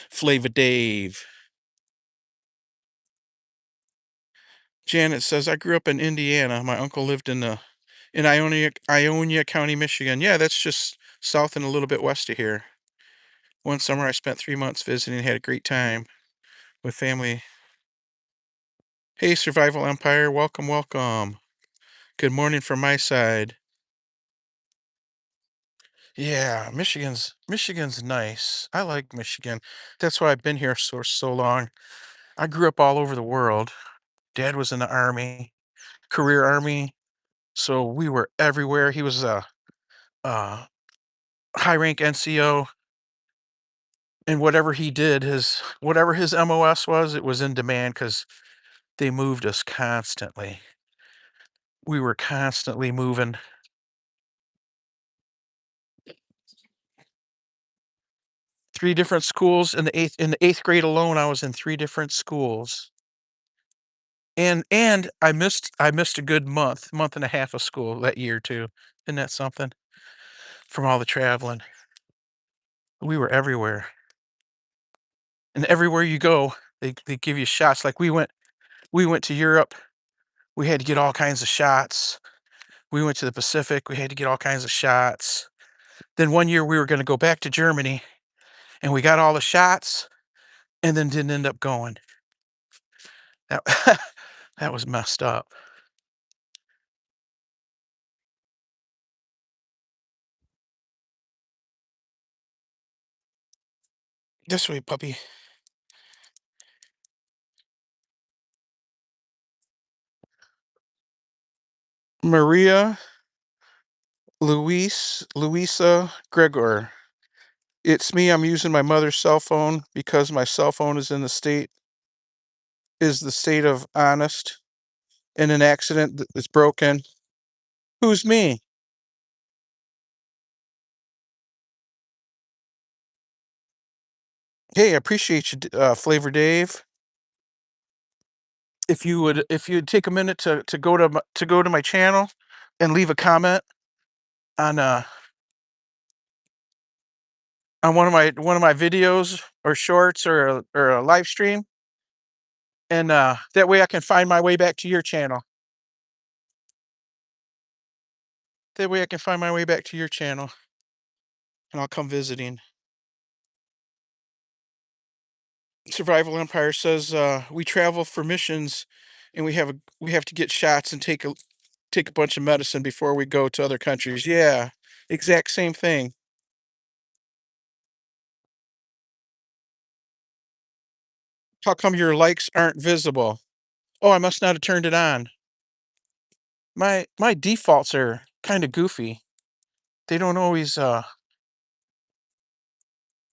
Flava Dave. Janet says, I grew up in Indiana. My uncle lived in Ionia County, Michigan. Yeah, that's just south and a little bit west of here. One summer I spent 3 months visiting and had a great time with family. Hey, Survival Empire, welcome, welcome. Good morning from my side. Yeah, Michigan's nice. I like Michigan. That's why I've been here so long. I grew up all over the world. Dad was in the army, career army, so we were everywhere. He was a high rank NCO, and whatever his MOS was, it was in demand because they moved us constantly. We were constantly moving. 3 different schools in the 8th grade alone. I was in 3 different schools. And I missed a good month and a half of school that year too. Isn't that something? From all the traveling. We were everywhere. And everywhere you go, they give you shots. Like we went to Europe, we had to get all kinds of shots. We went to the Pacific, we had to get all kinds of shots. Then one year we were gonna go back to Germany and we got all the shots, and then didn't end up going. That that was messed up. This way, puppy. Maria Luisa Gregor. It's me. I'm using my mother's cell phone because my cell phone is the state of honest in an accident that's broken. Who's me? Hey, I appreciate you, Flavor Dave. If you'd take a minute to go to my channel and leave a comment on one of my videos or shorts or a live stream, and that way I can find my way back to your channel. That way I can find my way back to your channel, and I'll come visiting. Survival Empire says we travel for missions, and we have to get shots and take a bunch of medicine before we go to other countries. Yeah, exact same thing. How come your likes aren't visible? Oh, I must not have turned it on. My defaults are kind of goofy. They don't always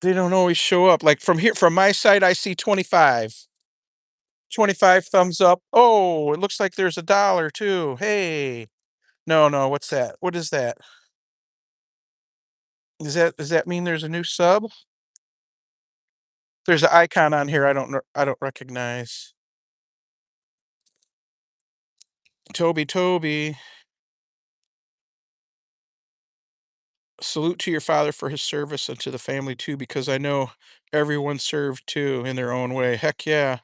they don't always show up. Like from my side I see 25. 25 thumbs up. Oh, it looks like there's a dollar too. Hey. No, no, what's that? What is that? Does that mean there's a new sub? There's an icon on here I don't recognize. Toby. Salute to your father for his service and to the family too, because I know everyone served too in their own way. Heck yeah.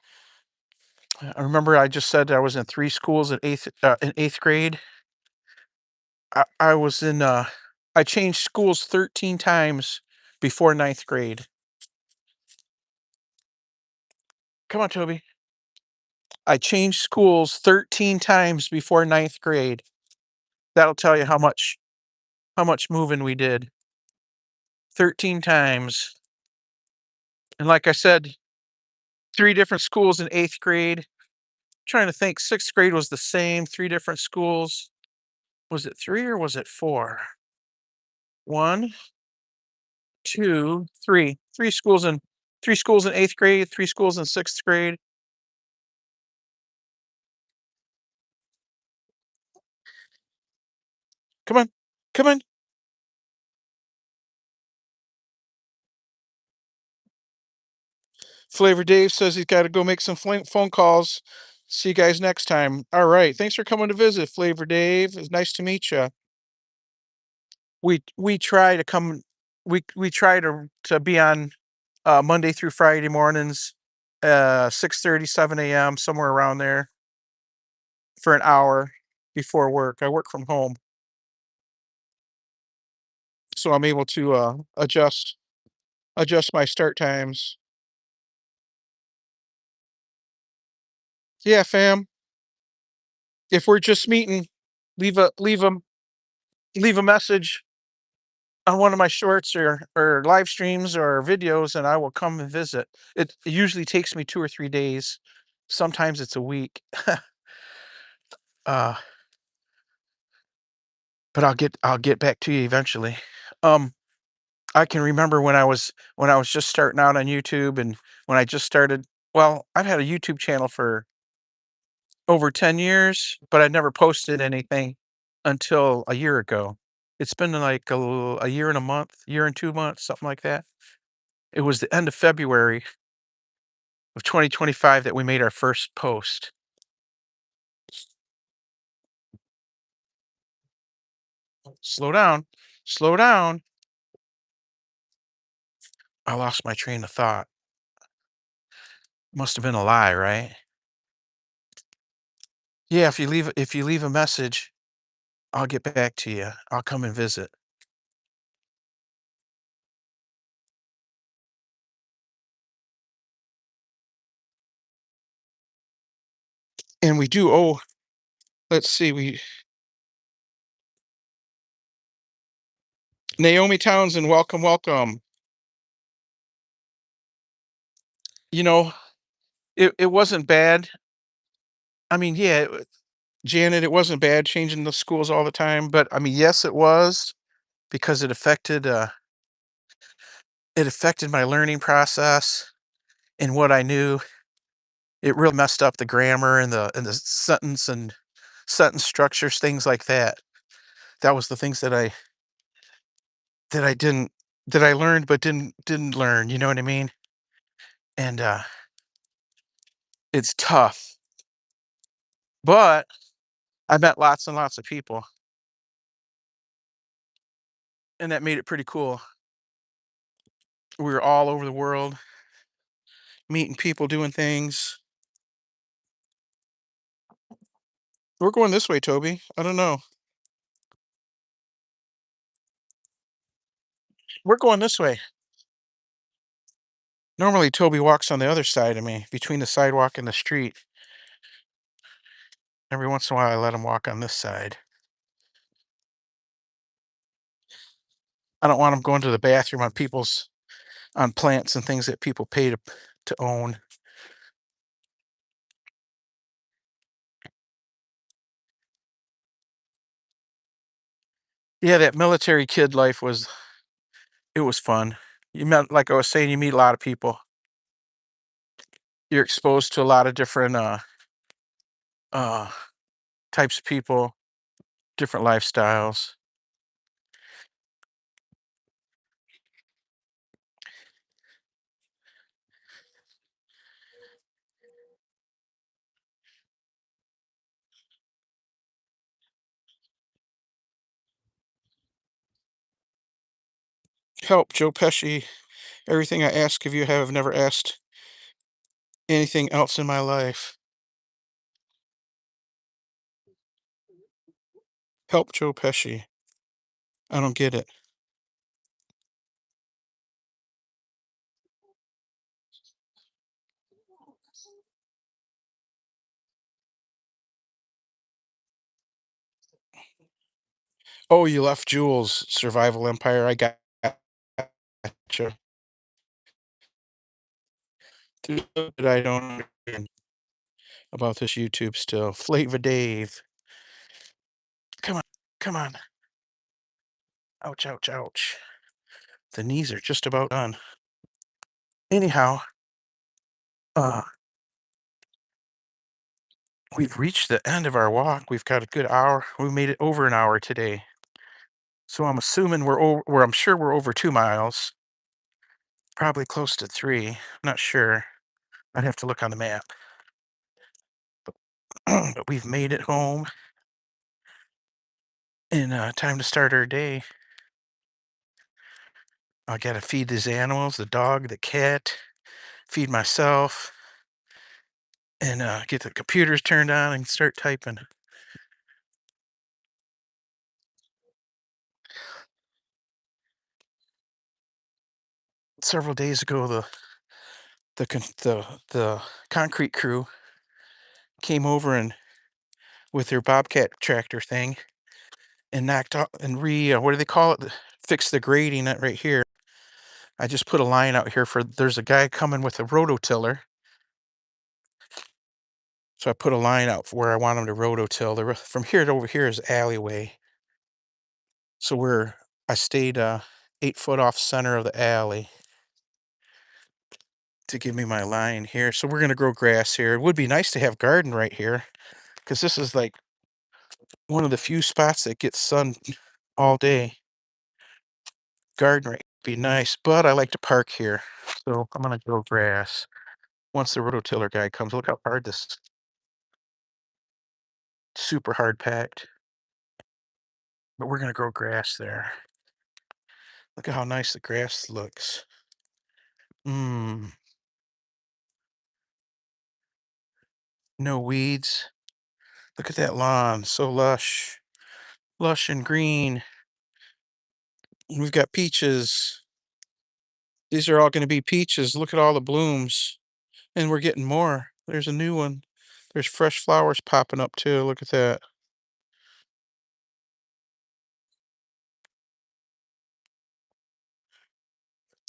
I remember I just said I was in three schools in eighth grade. I was in I changed schools 13 times before ninth grade. Come on, Toby. I changed schools 13 times before ninth grade. That'll tell you how much moving we did. 13 times. And like I said, three different schools in eighth grade. Trying to think, sixth grade was the same, three different schools. Was it three or was it four? One, two, three. Three schools in eighth grade, three schools in sixth grade. Come on, come on. Flavor Dave says he's got to go make some phone calls. See you guys next time. All right. Thanks for coming to visit, Flavor Dave. It's nice to meet you. We try to come. We try to be on Monday through Friday mornings, 6:30, 7 a.m. somewhere around there for an hour before work. I work from home, so I'm able to adjust my start times. Yeah, fam. If we're just meeting, leave a leave a message on one of my shorts or live streams or videos, and I will come and visit. It usually takes me 2 or 3 days. Sometimes it's a week. uh, but I'll get back to you eventually. Um, I can remember when I was just starting out on YouTube and when I just started. Well, I've had a YouTube channel for over 10 years, but I never posted anything until a year ago. It's been like a year and a month, year and 2 months, something like that. It was the end of February of 2025 that we made our first post. Slow down, slow down. I lost my train of thought. Must have been a lie, right? Yeah, if you leave a message, I'll get back to you. I'll come and visit. And we do owe, let's see, we Naomi Townsend, welcome, welcome. You know, it wasn't bad. I mean, yeah, Janet, it wasn't bad changing the schools all the time, but I mean, yes, it was because it affected my learning process and what I knew. It really messed up the grammar and the sentence structures, things like that. That was the things that I didn't that I learned but didn't learn, you know what I mean? And it's tough. But I met lots and lots of people, and that made it pretty cool. We were all over the world, meeting people, doing things. We're going this way, Toby. I don't know. We're going this way. Normally, Toby walks on the other side of me, between the sidewalk and the street. Every once in a while, I let him walk on this side. I don't want him going to the bathroom on plants and things that people pay to own. Yeah, that military kid life it was fun. You met, like I was saying, you meet a lot of people. You're exposed to a lot of different uh types of people, different lifestyles. Help, Joe Pesci. Everything I ask of you, have never asked anything else in my life. Help, Joe Pesci. I don't get it. Oh, you left Jules, Survival Empire. I gotcha. There's a little bit I don't understand about this YouTube still. Flava Dave. Come on, come on. Ouch, ouch, ouch. The knees are just about done. Anyhow, uh, we've reached the end of our walk. We've got a good hour. We made it over an hour today. So I'm assuming I'm sure we're over 2 miles, probably close to three. Not sure. I'd have to look on the map. But we've made it home, and time to start our day. I gotta feed these animals, the dog, the cat, feed myself, and get the computers turned on and start typing. Several days ago, the concrete crew came over and with their Bobcat tractor thing and knocked out and what do they call it? Fix the grading right here. I just put a line out here for there's a guy coming with a rototiller. So I put a line out for where I want him to rototill. From here to over here is alleyway. So I stayed 8 foot off center of the alley to give me my line here. So we're gonna grow grass here. It would be nice to have garden right here because this is like one of the few spots that gets sun all day. Garden right be nice, but I like to park here. So I'm gonna grow grass once the rototiller guy comes. Look how hard this super hard packed. But we're gonna grow grass there. Look at how nice the grass looks. Mmm. No weeds. Look at that lawn, so lush. Lush and green. We've got peaches. These are all gonna be peaches. Look at all the blooms. And we're getting more. There's a new one. There's fresh flowers popping up too. Look at that.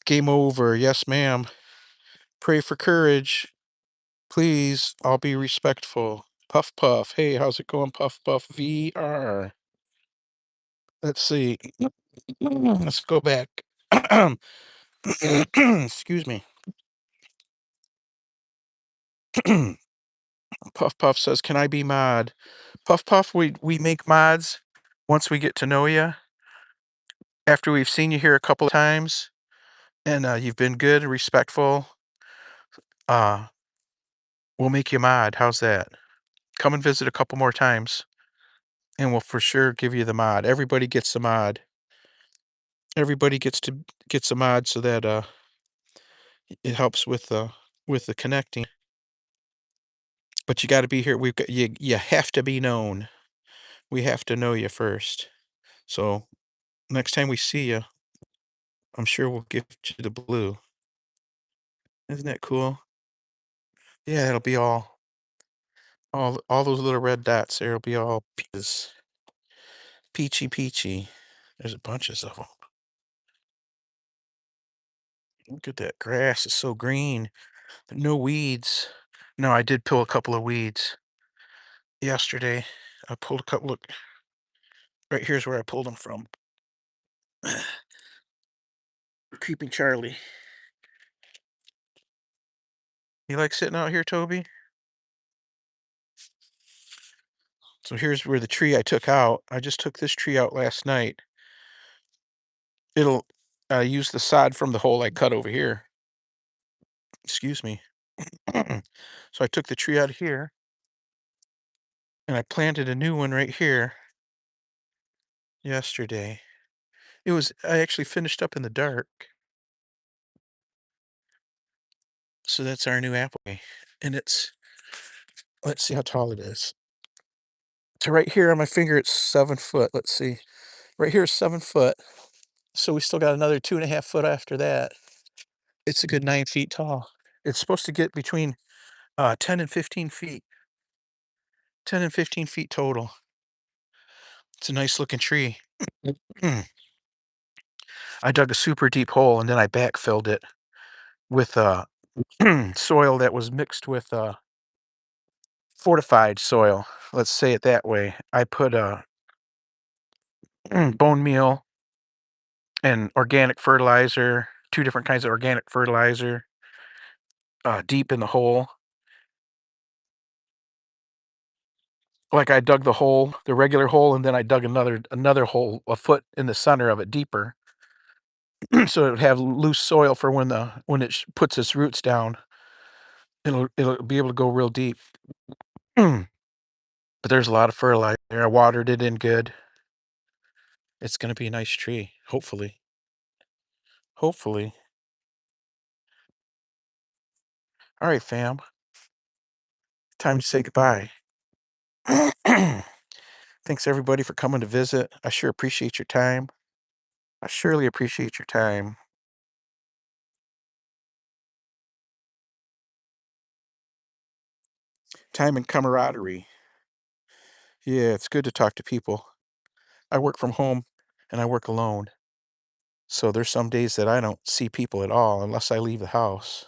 Game over. Yes, ma'am. Pray for courage. Please, I'll be respectful. Puff Puff. Hey, how's it going, Puff Puff VR? Let's see. Let's go back. Excuse me. Puff Puff says, "Can I be mod?" Puff Puff, we make mods once we get to know you. After we've seen you here a couple of times, and you've been good and respectful, uh, we'll make you mod. How's that? Come and visit a couple more times, and we'll for sure give you the mod. Everybody gets the mod. Everybody gets a mod so that it helps with the connecting. But you got to be here. We've got you. You have to be known. We have to know you first. So next time we see you, I'm sure we'll gift you the blue. Isn't that cool? Yeah, it'll be all those little red dots there will be all peaches. Peachy peachy. There's a bunches of them. Look at that grass, it's so green. No weeds. No, I did pull a couple of weeds yesterday. I pulled a couple. Look, right here's where I pulled them from. Creeping Charlie. You like sitting out here, Toby? So here's where the tree I took out. I just took this tree out last night. It'll use the sod from the hole I cut over here. Excuse me. So I took the tree out of here and I planted a new one right here yesterday. I actually finished up in the dark. So that's our new apple tree. And let's see how tall it is. So right here on my finger, it's 7 foot. Let's see. Right here is 7 foot. So we still got another 2.5 foot after that. It's a good 9 feet tall. It's supposed to get between 10 and 15 feet. 10 and 15 feet total. It's a nice looking tree. I dug a super deep hole and then I backfilled it with soil that was mixed with fortified soil. Let's say it that way. I put bone meal and organic fertilizer, two different kinds of organic fertilizer, deep in the hole. Like I dug the hole, the regular hole, and then I dug another hole a foot in the center of it deeper, so it would have loose soil for when it puts its roots down. It'll be able to go real deep. But there's a lot of fertilizer. I watered it in good. It's gonna be a nice tree, hopefully. Hopefully. All right, fam. Time to say goodbye. Thanks everybody for coming to visit. I sure appreciate your time. I surely appreciate your time. Time and camaraderie. Yeah, it's good to talk to people. I work from home and I work alone. So there's some days that I don't see people at all unless I leave the house,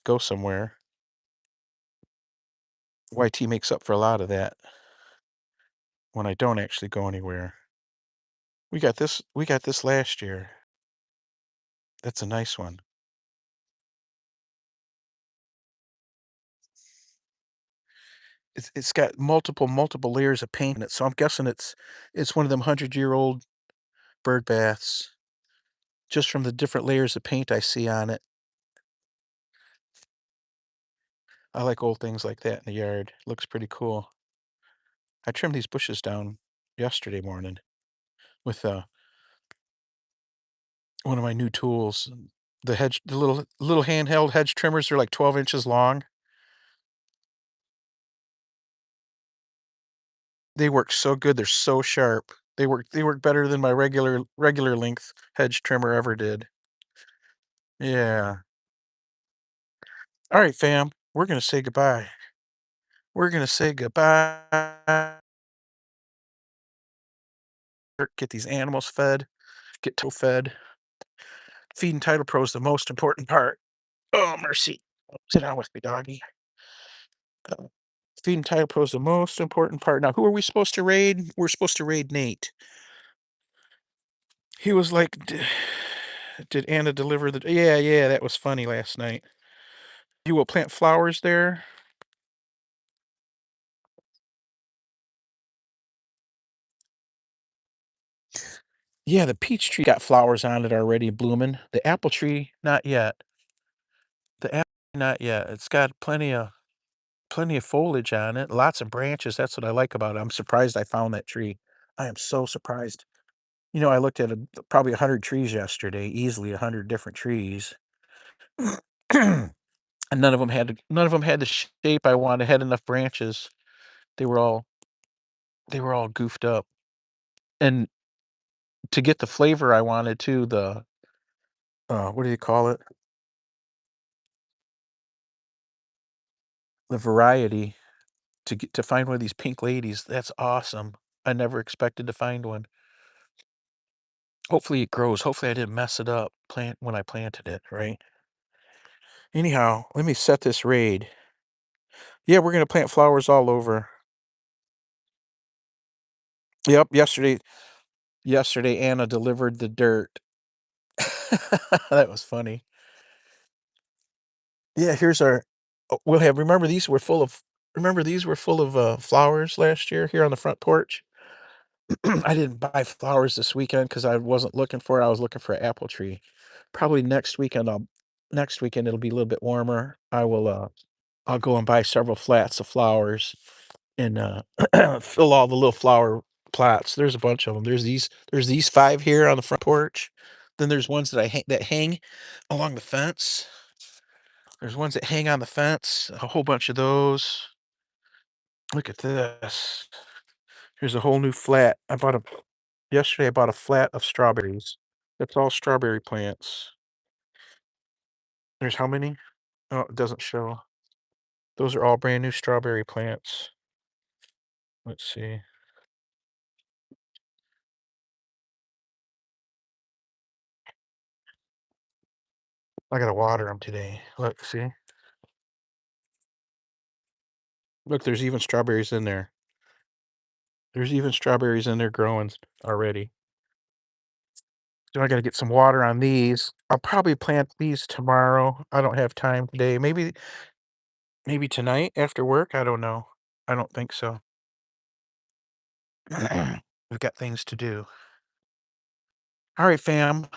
go somewhere. YT makes up for a lot of that when I don't actually go anywhere. We got this last year. That's a nice one. It's got multiple layers of paint in it, so I'm guessing it's one of them 100-year-old bird baths just from the different layers of paint I see on it. I like old things like that in the yard. Looks pretty cool. I trimmed these bushes down yesterday morning with one of my new tools. The little handheld hedge trimmers are like 12 inches long. They work so good. They're so sharp. They work better than my regular length hedge trimmer ever did. Yeah. All right, fam. We're gonna say goodbye. We're gonna say goodbye, get these animals fed, get to fed. Feeding Title Pro is the most important part. Oh, mercy. Sit down with me, doggy. Uh, Feeding Title Pro is the most important part. Now, who are we supposed to raid? We're supposed to raid Nate. He was like, did Anna deliver the? Yeah, yeah, that was funny last night. You will plant flowers there. Yeah, the peach tree got flowers on it already blooming. The apple tree, not yet. The apple, not yet. It's got plenty of foliage on it, lots of branches. That's what I like about it. I'm surprised I found that tree. I am so surprised. I looked at probably 100 trees yesterday, easily 100 different trees. And none of them had the shape I wanted, had enough branches. They were all they were all goofed up. And to get the flavor I wanted too, what do you call it? The variety to find one of these pink ladies, that's awesome. I never expected to find one. Hopefully it grows. Hopefully I didn't mess it up when I planted it, right? Anyhow, let me set this raid. Yeah, we're gonna plant flowers all over. Yep, yesterday Anna delivered the dirt. That was funny. Yeah, here's our we'll have remember these were full of flowers last year here on the front porch? I didn't buy flowers this weekend because I wasn't looking for it. I was looking for an apple tree. Probably next weekend it'll be a little bit warmer. I'll go and buy several flats of flowers and fill all the little flower plots. There's a bunch of them. There's these 5 here on the front porch. Then there's ones that hang along the fence. There's ones that hang on the fence, a whole bunch of those. Look at this. Here's a whole new flat. Yesterday I bought a flat of strawberries. That's all strawberry plants. There's how many? Oh, it doesn't show. Those are all brand new strawberry plants. Let's see. I gotta water them today. Look, see? Look, there's even strawberries in there. There's even strawberries in there growing already. So I gotta get some water on these. I'll probably plant these tomorrow. I don't have time today. Maybe tonight after work. I don't know. I don't think so. We've got things to do. All right, fam.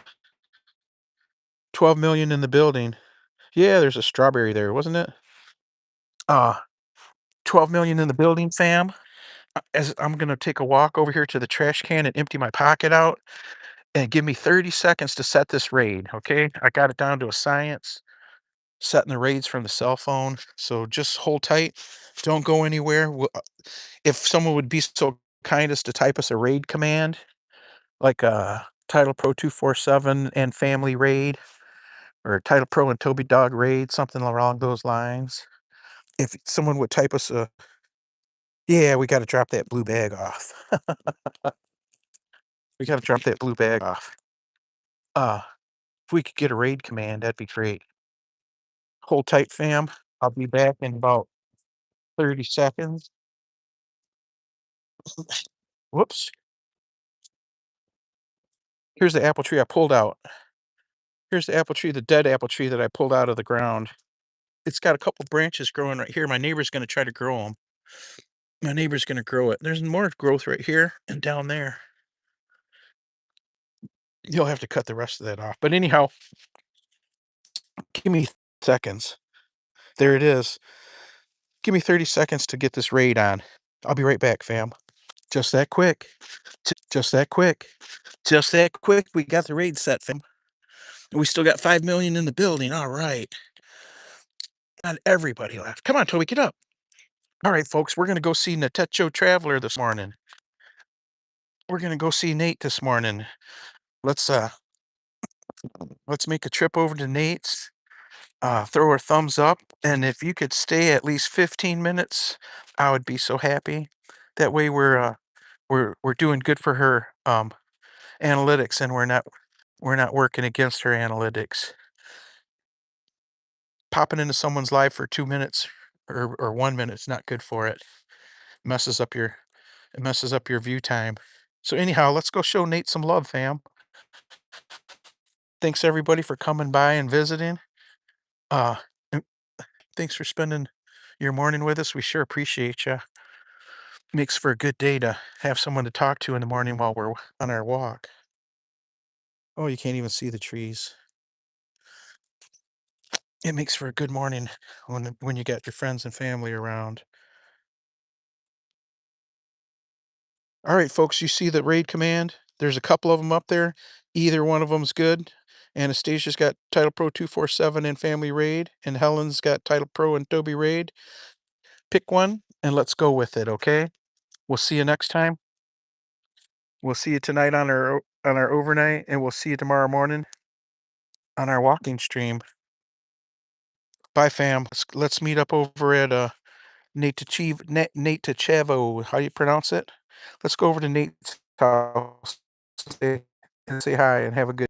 12 million in the building. Yeah, there's a strawberry there, wasn't it? 12 million in the building, fam. As I'm gonna take a walk over here to the trash can and empty my pocket out and give me 30 seconds to set this raid, okay? I got it down to a science, setting the raids from the cell phone. So just hold tight. Don't go anywhere. If someone would be so kind as to type us a raid command, like Title Pro 247 and family raid, or Title Pro and Toby Dog raid, something along those lines. If someone would type us a, yeah, we got to drop that blue bag off. We got to drop that blue bag off. Uh, if we could get a raid command, that'd be great. Hold tight, fam. I'll be back in about 30 seconds. Whoops. Here's the apple tree I pulled out. Here's the apple tree, the dead apple tree that I pulled out of the ground. It's got a couple branches growing right here. My neighbor's going to try to grow them. My neighbor's going to grow it. There's more growth right here and down there. You'll have to cut the rest of that off. But anyhow, give me seconds. There it is. Give me 30 seconds to get this raid on. I'll be right back, fam. Just that quick. Just that quick. Just that quick. We got the raid set, fam. We still got 5 million in the building. All right. Not everybody left. Come on, Toby, get up. All right, folks, we're going to go see Natecho Traveler this morning. We're going to go see Nate this morning. Let's let's make a trip over to Nate's. throw her thumbs up, and if you could stay at least 15 minutes, I would be so happy. That way we're doing good for her analytics, and we're not working against her analytics. Popping into someone's life for 2 minutes or 1 minute is not good for it. Messes up your it messes up your view time. So anyhow, let's go show Nate some love, fam. Thanks everybody for coming by and visiting. Uh, and thanks for spending your morning with us. We sure appreciate you. Makes for a good day to have someone to talk to in the morning while we're on our walk. Oh, you can't even see the trees. It makes for a good morning when you got your friends and family around. All right, folks, you see the raid command? There's a couple of them up there. Either one of them's good. Anastasia's got Title Pro 247 and Family Raid, and Helen's got Title Pro and Toby Raid. Pick one and let's go with it, okay? We'll see you next time. We'll see you tonight on our overnight, and we'll see you tomorrow morning on our walking stream. Bye, fam. Let's meet up over at Nate Chavo. How do you pronounce it? Let's go over to Nate's house and say hi and have a good